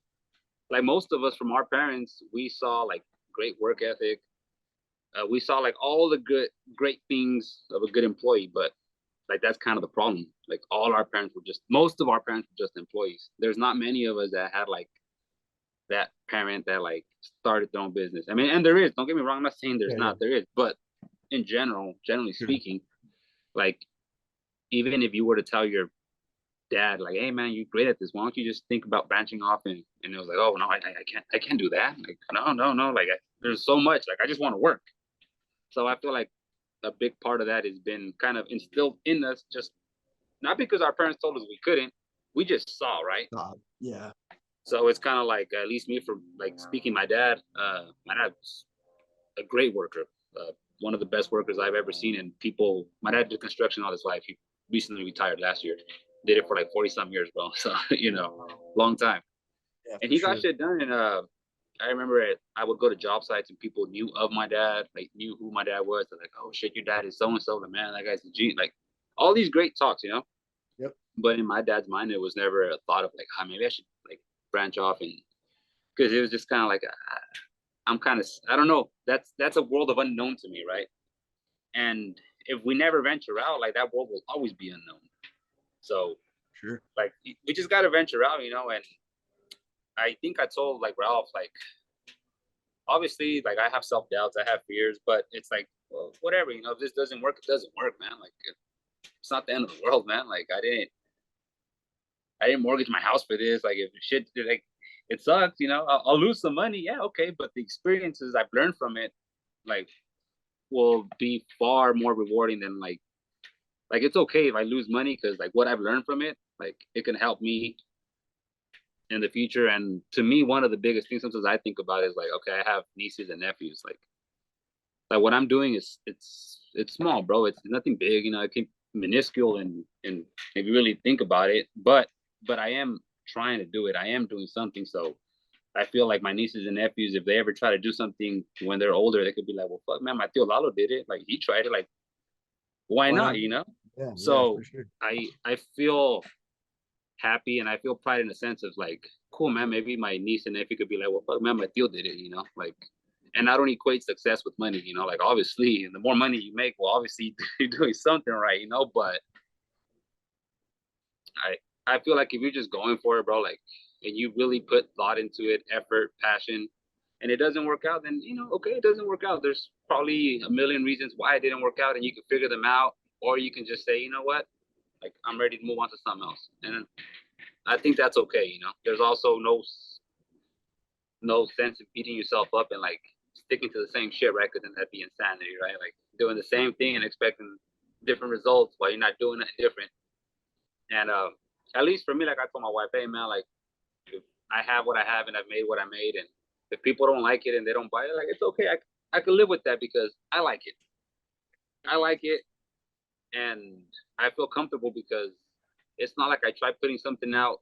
like most of us from our parents, we saw like great work ethic. We saw like all the great things of a good employee, but like that's kind of the problem. Like most of our parents were just employees. There's not many of us that had like that parent that like started their own business. I mean, and there is, don't get me wrong, I'm not saying there's Yeah, yeah. not, there is, but in general, generally Sure. speaking, like even if you were to tell your dad like, hey man, you're great at this, why don't you just think about branching off, and it was like, oh no, I can't do that, like no, like there's so much, like I just want to work. So I feel like a big part of that has been kind of instilled in us, just not because our parents told us we couldn't, we just saw, right? Yeah. So it's kind of like, at least me, for like speaking, my dad was a great worker, one of the best workers I've ever seen. And people, my dad did construction all his life. He recently retired last year. Did it for like 40 some years, bro. So, long time. Yeah, And for he got sure. shit done. And I remember I would go to job sites and people knew of my dad, like knew who my dad was. They're like, oh shit, your dad is so and so. Like, man, that guy's a G. Like all these great talks. Yep. But in my dad's mind, it was never a thought of like, maybe I should like branch off, and because it was just kind of like I'm kind of, I don't know. That's a world of unknown to me, right? And if we never venture out, like that world will always be unknown. So Sure. like we just got to venture out, and I think I told like Ralph, like obviously like I have self-doubts, I have fears, but it's like, well, whatever, if this doesn't work, it doesn't work, man. Like it's not the end of the world, man. Like I didn't mortgage my house for this. Like if shit, like it sucks, I'll lose some money. Yeah, okay, but the experiences I've learned from it, like, will be far more rewarding than like it's okay if I lose money because like what I've learned from it, like it can help me in the future. And to me, one of the biggest things sometimes I think about is like, okay, I have nieces and nephews. Like what I'm doing is it's small, bro. It's nothing big, it can minuscule and if you really think about it, but I am trying to do it. I am doing something. So I feel like my nieces and nephews, if they ever try to do something when they're older, they could be like, well, fuck, man, my tío Lalo did it. Like he tried it. Like, why Why not? not? Yeah, yeah, So for sure. I feel happy and I feel pride in the sense of like, cool, man. Maybe my niece and nephew could be like, well, fuck, man, my tío did it. Like, and I don't equate success with money. Like obviously, and the more money you make, well, obviously you're doing something right. But I feel like if you're just going for it, bro, like, and you really put thought into it, effort, passion, and it doesn't work out, then okay, it doesn't work out. There's probably a million reasons why it didn't work out, and you can figure them out, or you can just say, you know what, like I'm ready to move on to something else, and I think that's okay. There's also no sense in beating yourself up and like sticking to the same shit, right? Because then that'd be insanity, right? Like doing the same thing and expecting different results while you're not doing it different. And at least for me, like I told my wife, hey man, like if I have what I have and I've made what I made, and if people don't like it and they don't buy it, like it's okay. I can live with that because I like it. I like it, and I feel comfortable because it's not like I tried putting something out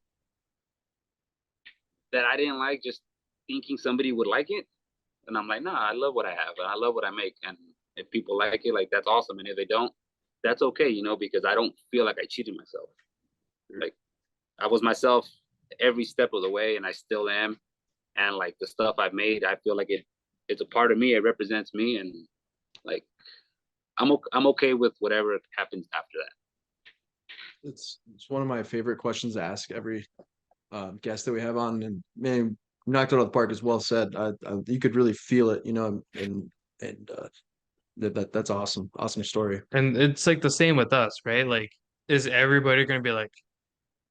that I didn't like, just thinking somebody would like it. And I'm like, nah, I love what I have and I love what I make. And if people like it, like that's awesome. And if they don't, that's okay, because I don't feel like I cheated myself. Like I was myself every step of the way, and I still am. And like the stuff I've made, I feel like it's a part of me. It represents me, and like I'm okay with whatever happens after that. It's one of my favorite questions to ask every guest that we have on, and man, you knocked it out of the park. As well said. You could really feel it, and that's awesome. Awesome story. And it's like the same with us, right? Like, is everybody going to be like,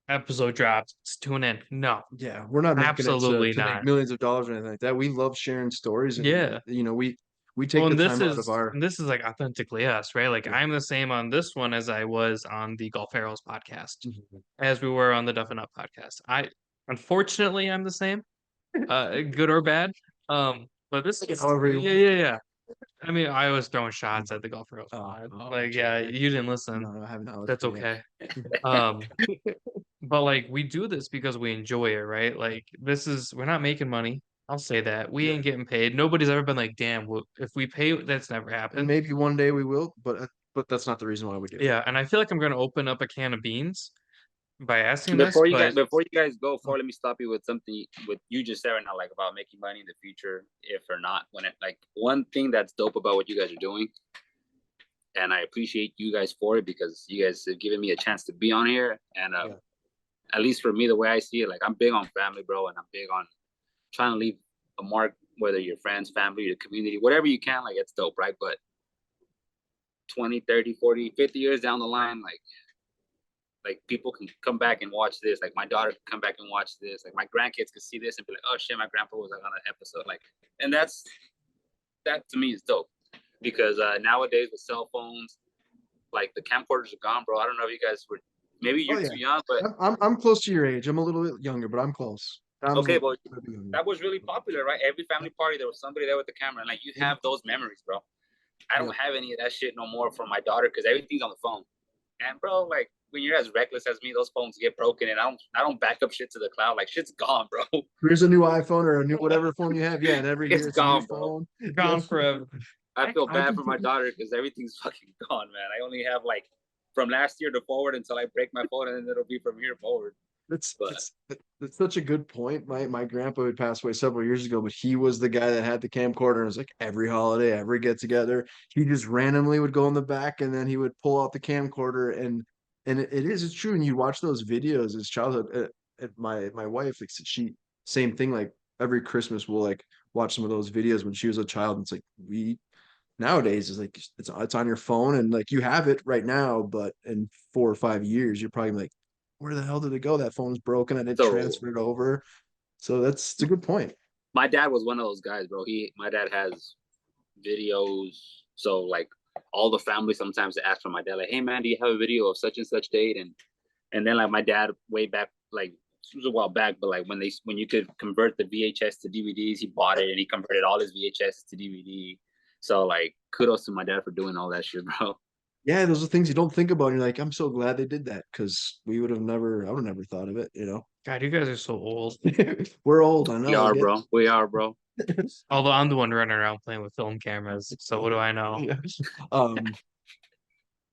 episode drops, let's tune in? No, Yeah, we're not making it absolutely to make not. millions of dollars or anything like that. We love sharing stories, and Yeah. we Well, take the time out of our. and this is like authentically us, right? Like Yeah. I'm the same on this one as I was on the Golf Arrows podcast, Mhm. as we were on the Duff and Up podcast. Unfortunately I'm the same, good or bad. But this is However you yeah, want. yeah, yeah. I mean, I was throwing shots at the Golf Arrows pod. Like, yeah, Sorry. you didn't listen. No, I haven't. No, That's okay. Um, but like we do this because we enjoy it, right? Like we're not making money. I'll say that. We Yeah. ain't getting paid. Nobody's ever been like, damn, if we pay, that's never And happened. maybe one day we will, but that's not the reason why we do it. Yeah, and I feel like I'm gonna open up a can of beans by asking this, but Before you guys go, let me stop you with something with you just said right now, like about making money in the future, if or not. When it like one thing that's dope about what you guys are doing, and I appreciate you guys for it because you guys have given me a chance to be on here. And Yeah. at least for me, the way I see it, like I'm big on family, bro, and I'm big on trying to leave a mark, whether your friends, family, your community, whatever you can, like it's dope, right? But 20, 30, 40, 50 years down the line, like people can come back and watch this. Like my daughter can come back and watch this. Like my grandkids can see this and be like, oh shit, my grandpa was like on an episode. Like, and that to me is dope because nowadays with cell phones, like the camcorders are gone, bro. I don't know if you guys were, maybe Oh you're yeah. too young, but I'm close to your age. I'm a little bit younger, but I'm close. Okay, but that was really popular, right? Every family party, there was somebody there with the camera, and like you have those memories, bro. I don't have any of that shit no more from my daughter because everything's on the phone. And bro, like when you're as reckless as me, those phones get broken, and I don't back up shit to the cloud. Like shit's gone, bro. Here's a new iPhone or a new whatever phone you have. Yeah, and every year It's it's a new gone, bro. phone. Gone forever. I feel I bad can for my daughter because everything's fucking gone, man. I only have like from last year to forward until I break my phone, and then it'll be from here forward. That's But that's such a good point. My grandpa had passed away several years ago, but he was the guy that had the camcorder. And it was like every holiday, every get together, he just randomly would go in the back and then he would pull out the camcorder and it's true. And you watch those videos as childhood. My wife, like she same thing. Like every Christmas, we'll like watch some of those videos when she was a child. And it's like we nowadays is like it's on your phone and like you have it right now, but in 4 or 5 years, you're probably like, where the hell did it go? That phone's broken. I didn't so transfer it over. So it's a good point. my dad was one of those guys, bro. My dad has videos. So like all the family sometimes ask for my dad, like, hey man, do you have a video of such and such date? And then like my dad way back, like it was a while back, but like when you could convert the VHS to DVDs, he bought it and he converted all his VHS to DVD. So like kudos to my dad for doing all that shit, bro. Yeah, those are things you don't think about. And you're like, I'm so glad they did that because I would have never thought of it. God, you guys are so old. We're old, I We know. are, bro. We are, bro. Although I'm the one running around playing with film cameras, so what do I know? Yeah. Um,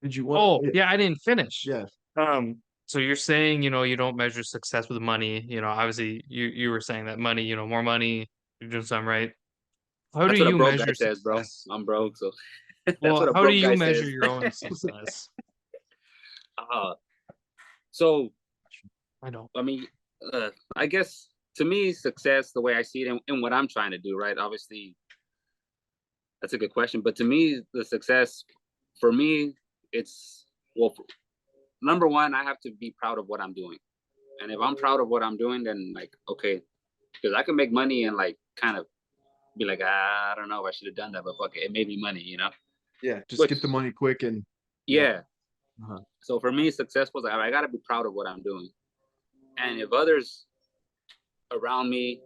did you want? Oh, yeah, I didn't finish. Yeah, So you're saying, you don't measure success with money. Obviously you were saying that money, more money, you're doing something right. How do That's what a you broke guy measure says, bro. success? I'm broke, so that's Well, what a how do broke you guy measure says. your own success? uh, so I don't. I mean, I guess to me, success, the way I see it, and what I'm trying to do, right? Obviously, that's a good question. But to me, the success for me, it's well, number one, I have to be proud of what I'm doing. And if I'm proud of what I'm doing, then like, okay, because I can make money and like kind of be like, I don't know, I should have done that, but fuck it, it made me money. yeah. Just Which, get the money quick and yeah. yeah. Uh-huh. So for me, success was like, I got to be proud of what I'm doing. And if others around me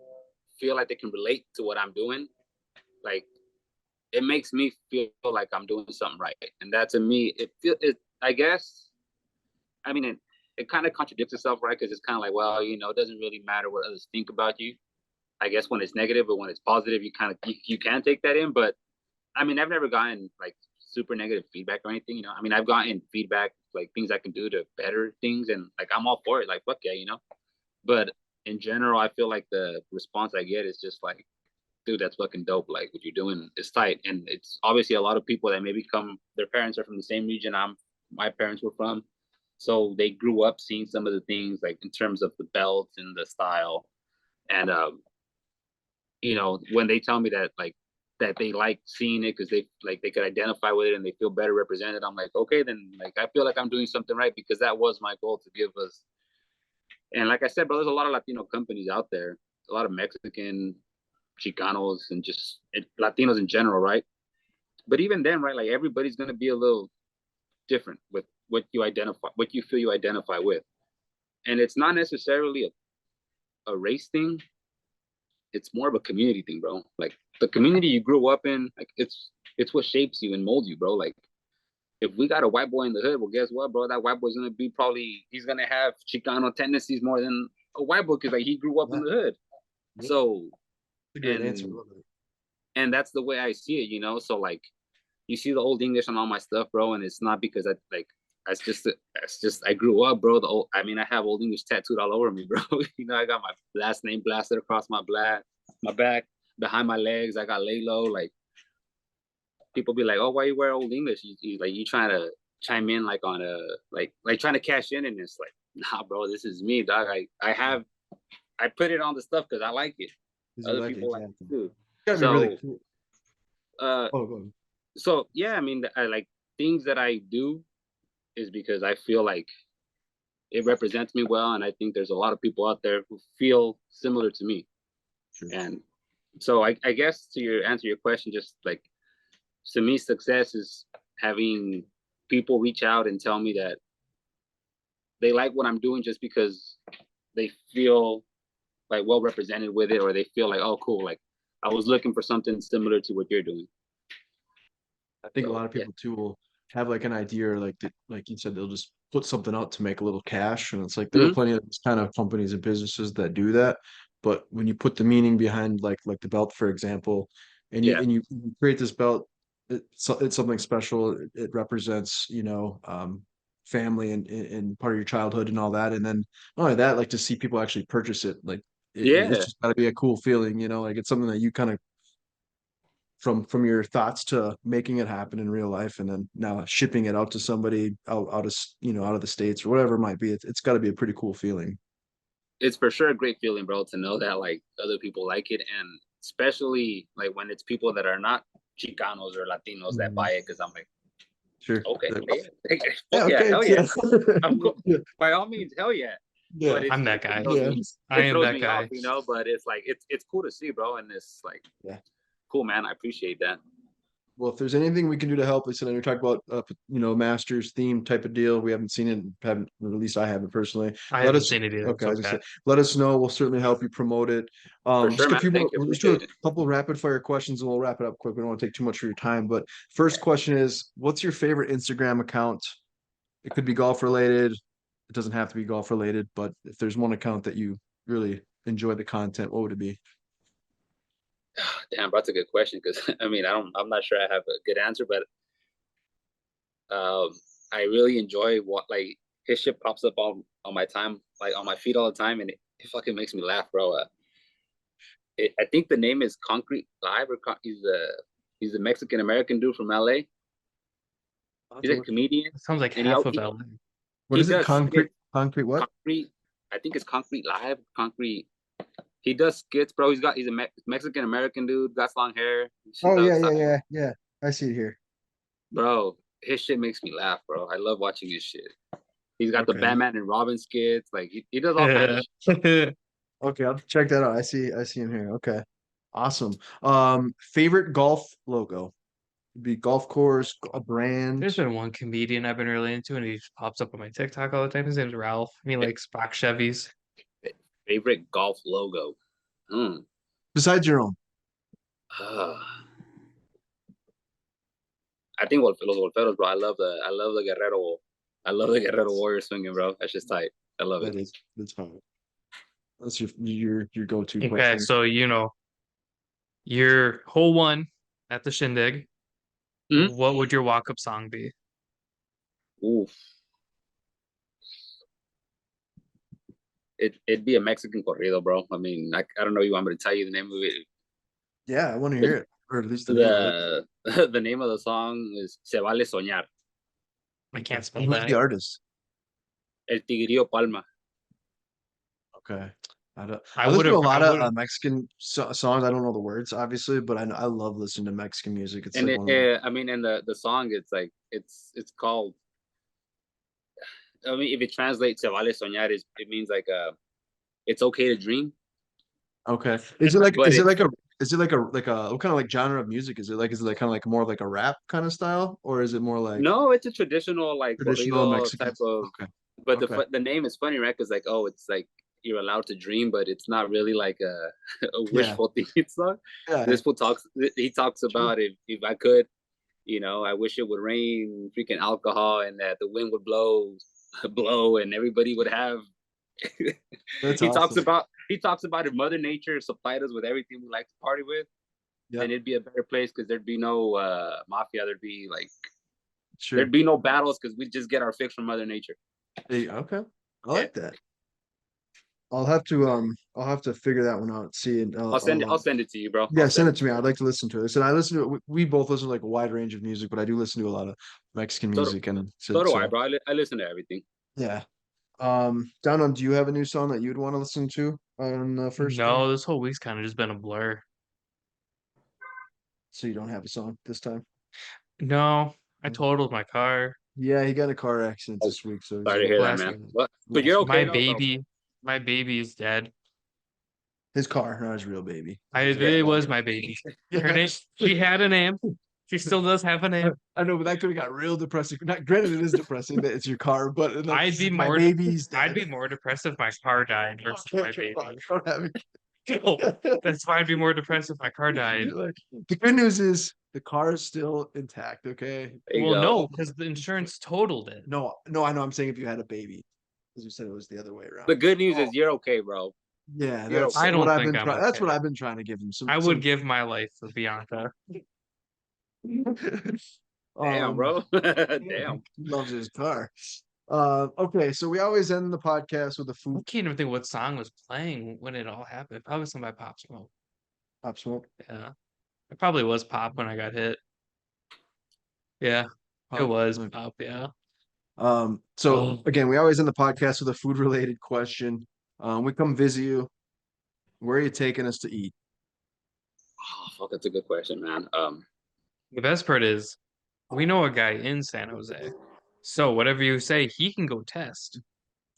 feel like they can relate to what I'm doing, like it makes me feel like I'm doing something right. And that to me, I guess, I mean, it kind of contradicts itself, right? Because it's kind of like, well, it doesn't really matter what others think about you. I guess when it's negative, but when it's positive, you can take that in. But I mean, I've never gotten like super negative feedback or anything. I mean, I've gotten feedback like things I can do to better things, and like I'm all for it. Like fuck yeah. But in general, I feel like the response I get is just like, dude, that's fucking dope. Like what you're doing is tight. And it's obviously a lot of people that maybe their parents are from the same region my parents were from. So they grew up seeing some of the things like in terms of the belts and the style. And, when they tell me that that they like seeing it because they could identify with it and they feel better represented, I'm like, okay, then like I feel like I'm doing something right because that was my goal to give us. And like I said, bro, there's a lot of Latino companies out there, a lot of Mexican, Chicanos, and just Latinos in general, right? But even then, right, like everybody's gonna be a little different with what you feel you identify with, and it's not necessarily a race thing. It's more of a community thing, bro. Like the community you grew up in, like it's what shapes you and molds you, bro. Like if we got a white boy in the hood, well, guess what, bro? That white boy's gonna be he's gonna have Chicano tendencies more than a white boy because like he grew up in the hood. Yep. So That's a great answer. and that's the way I see it. So like you see the old English on all my stuff, bro, and it's not because it's just I grew up, bro. I have old English tattooed all over me, bro. I got my last name blasted across my back, behind my legs. I got Lalo. Like people be like, oh, why you wear old English? You trying to chime in like on a like trying to cash in, and it's like, nah, bro, this is me, dog. I put it on the stuff because I like it. Other people like it too. That'd be really cool. Go ahead. So yeah, I mean, I like things that I do is because I feel like it represents me well, and I think there's a lot of people out there who feel similar to me. Sure. And so I guess to answer your question, just like to me, success is having people reach out and tell me that they like what I'm doing just because they feel like well represented with it, or they feel like, oh, cool, like I was looking for something similar to what you're doing. I think a So lot of yeah, people too will have like an idea, or like you said, they'll just put something out to make a little cash, and it's like there are hmm plenty of these kind of companies and businesses that do that. But when you put the meaning behind, like the belt, for example, and you yeah, and you create this belt, it's something special. It represents, family and part of your childhood and all that. And then not only that, like to see people actually purchase it, like it's yeah. just got to be a cool feeling, like it's something that you kind of from your thoughts to making it happen in real life, and then now shipping it out to somebody out of the states or whatever it might be. It's got to be a pretty cool feeling. It's for sure a great feeling, bro, to know that like other people like it, and especially like when it's people that are not Chicanos or Latinos that Mhm. buy it, because I'm like, Sure. okay, yeah, Yeah. fuck yeah, Okay. hell yeah, Yeah. I'm cool. Yeah. By all means, hell yeah. Yeah. But I'm that it guy. throws Yeah. me, I it am throws that me off, guy. But it's like it's cool to see, bro, and it's like Yeah. cool, man. I appreciate that. Well, if there's anything we can do to help, listen, you're talking about, Masters theme type of deal. We haven't seen it, haven't, or at least I haven't personally. I Let haven't us, seen it either. okay, It's I was gonna okay. say, let us know. We'll certainly help you promote it. For Just sure, a man. few more, Thank you. let's do a Appreciate it. couple rapid fire questions and we'll wrap it up quick. We don't want to take too much of your time. But first question is, what's your favorite Instagram account? It could be golf related. It doesn't have to be golf related, but if there's one account that you really enjoy the content, what would it be? Damn, bro, that's a good question because I mean, I'm not sure I have a good answer, but um, I really enjoy what like his shit pops up on my time, like on my feed all the time, and it fucking makes me laugh, bro. I think the name is Concrete Live, or he's a Mexican American dude from LA. I'll have He's to a look. comedian, It sounds like and half of LA. What he is it? does Concrete, skits. concrete, what? Concrete, I think it's Concrete Live, Concrete. He does skits, bro. He's a Mexican American dude, got long hair. Oh, yeah, yeah, yeah, yeah. I see it here. Bro, his shit makes me laugh, bro. I love watching his shit. He's got the Okay. Batman and Robin skits. Like he does all kinds of shit. Okay, I'll check that out. I see him here. Okay. Awesome. Favorite golf logo? Be golf course, a brand. There's been one comedian I've been really into, and he just pops up on my TikTok all the time. His name's Ralph. And he likes box Chevys. Favorite golf logo. Hmm. Besides your own. Uh, I think Los Wolferos, bro. I love the Guerrero. I love the Guerrero Warrior swinging, bro. That's just tight. I love it. That's fine. That's your go-to right Okay, there. so your hole one at the shindig. Hmm. What would your walk-up song be? Oof. It'd be a Mexican corrido, bro. I mean, I don't know. You want me to tell you the name of it? Yeah, I want to The hear it, or at least the name of it. the name of the song is Se Vale Soñar. I can't spell Who's the that. artist? El Tigrillo Palma. Okay. I I would listen to have. a I lot of would have. Mexican songs. I don't know the words, obviously, but I love listening to Mexican music. It's And like it, one of my. I mean, and the song, it's like it's called. I mean, if it translates Se Vale Soñar, it means like it's okay to dream. Okay. Is it like But is it it's like a is it like a what kind of like genre of music is it? Like is it like kind of like more like a rap kind of style, or is it more like no, it's a traditional like traditional corrido Mexican? type of. Okay. But Okay. the name is funny, right? Because like, oh, it's like you're allowed to dream, but it's not really like a Yeah. wishful thinking song. Yeah. This fool talks. He talks Sure. about if I could, I wish it would rain freaking alcohol and that the wind would blow, and everybody would have. That's awesome. He talks about if Mother Nature supplied us with everything we like to party with, Yeah. then it'd be a better place because there'd be no mafia. Sure. There'd be no battles because we just get our fix from Mother Nature. Hey, okay. I Yeah. like that. I'll have to figure that one out. See it. I'll send it to you, bro. I'll Yeah, send send it it to to me. you. I'd like to listen to it. I listen to it. We both listen to like a wide range of music, but I do listen to a lot of Mexican So, music, and so do I, so bro. I listen to everything. yeah. Down on, do you have a new song that you'd want to listen to on the first day? No, this whole week's kind of just been a blur. So you don't have a song this time? No, I No? totaled my car Yeah, he got in a car accident Oh, this week, so he's a sorry to little hear that, last. man. frustrated. But you're okay My though. So baby, my baby is dead. His car, not his real baby. I yeah, it was my baby. Her name. She had a name. She still does have a name. I know, but that could have got real depressing. Not granted, it is depressing that it's your car, but like, I'd be my more. baby's dead. I'd be more depressed if my car died versus my baby. Don't have it. That's why I'd be more depressed if my car died. Like, the good news is the car is still intact. Okay. There you Well, go. no, because the insurance totaled it. No, I know. I'm saying if you had a baby, because you said it was the other way around. The good news is you're okay, bro. Yeah, You're that's okay. I don't what I've think been I'm trying. That's okay. what I've been trying to give him. I would give my life for Bianca. Damn, bro. Damn. Loves his car. Okay, so we always end the podcast with a I food can't even think what song was playing when it all happened. Probably some by Pop Smoke. pop smoke. Yeah. It probably was Pop when I got hit. Yeah, it Pop. was Pop. Yeah. So Oh. again, we always end the podcast with a food related question. We come visit you. Where are you taking us to eat? Oh, fuck, that's a good question, man. The best part is we know a guy in San Jose. So whatever you say, he can go test.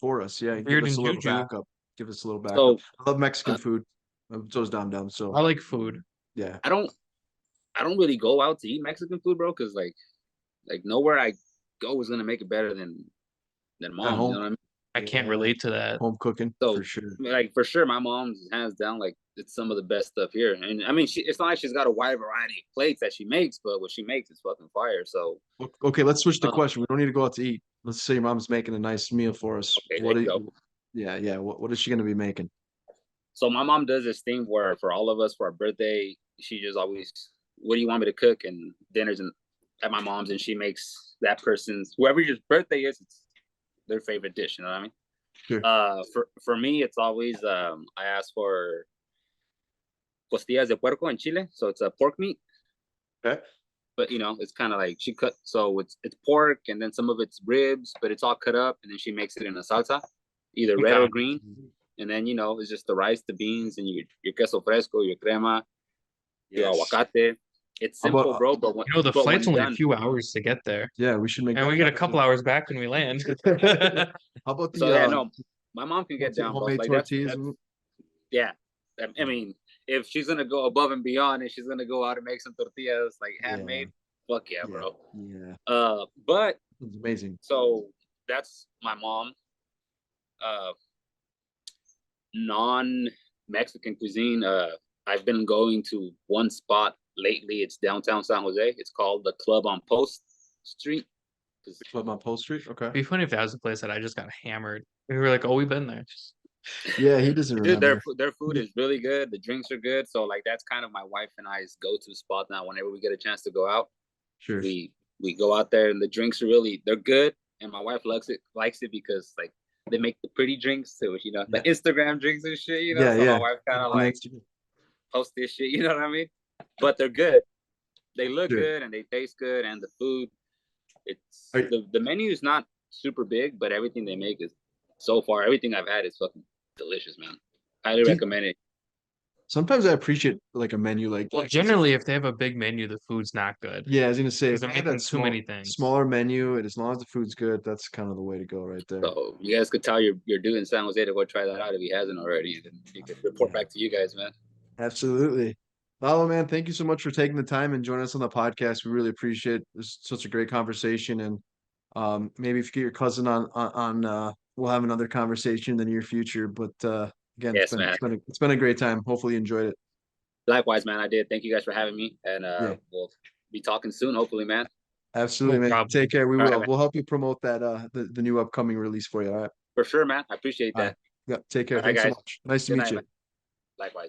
For us, yeah, give Weird us and a little Juju. backup. Give us a little backup. So I love Mexican uh, food. So's down. So I like food. yeah, I don't really go out to eat Mexican food, bro, because like nowhere I go is gonna make it better than at mom's. home. You know what I mean? I can't Yeah. relate to that. Home cooking So for sure. like for sure, my mom's hands down like it's some of the best stuff here. And I mean, it's not like she's got a wide variety of plates that she makes, but what she makes is fucking fire. So Okay, let's switch the um, question. We don't need to go out to eat. Let's say your mom's making a nice meal for us. okay, What there do you go. you, yeah. What is she gonna be making? So my mom does this thing where for all of us for our birthday, she just always, what do you want me to cook? And dinners and at my mom's, and she makes that person's whoever your birthday is, it's their favorite dish. You know what I mean? Sure. For me, it's always I ask for costillas de puerco en Chile, so it's a pork meat. Okay. But you know, it's kind of like she cut, so it's pork and then some of it's ribs, but it's all cut up, and then she makes it in a salsa, either red or green. And then you know, it's just the rice, the beans, and your queso fresco, your crema, your aguacate. It's simple, bro. But when The but flight's when only done, a few hours to get there. Yeah, we should make And that we get a happen. couple hours back when we land. How about the so yeah, no, my mom can get down, boss. homemade Like tortillas? yeah. I mean, if she's gonna go above and beyond, and she's gonna go out and make some tortillas like handmade, fuck yeah, bro. Yeah, But it's amazing. so that's my mom. Non-Mexican cuisine. I've been going to one spot lately. It's downtown San Jose. It's called the Club on Post Street. Club on Post Street. Okay. It'd be funny if that was the place that I just got hammered. We were like, oh, we've been there. Yeah, he doesn't Dude, remember. their food is really good. The drinks are good. So like that's kind of my wife and I's go-to spot now. Whenever we get a chance to go out, Sure. we go out there, and the drinks are they're good. And my wife likes it because like they make the pretty drinks too, you know, the Instagram drinks and shit, you know. Yeah, so yeah. my wife kind of like post this shit, you know what I mean? But they're good. They look good and they taste good, and the food, it's the menu is not super big, but everything they make is so far everything I've had is fucking delicious, man. Highly recommend it. Sometimes I appreciate like a menu like Generally, if they have a big menu, the food's not good. Yeah, I was gonna say because they're making too many things. Smaller menu, and as long as the food's good, that's kind of the way to go right there. So you guys could tell your dude in San Jose to go try that out if he hasn't already. Then he could report back to you guys, man. Absolutely. Lalo, man, thank you so much for taking the time and joining us on the podcast. We really appreciate it. It's such a great conversation, and maybe if you get your cousin on we'll have another conversation in the near future. But again, Yes, it's been a great time. Hopefully you enjoyed it. Likewise, man. I did. Thank you guys for having me, and we'll be talking soon, hopefully, man. Absolutely, man. problem. Take care. We All will. right, We'll help you promote that the new upcoming release for you. All right. For sure, man. I appreciate that. Yeah. Take care. All right, Thanks so guys. much. Nice to Good meet night, you. man. Likewise.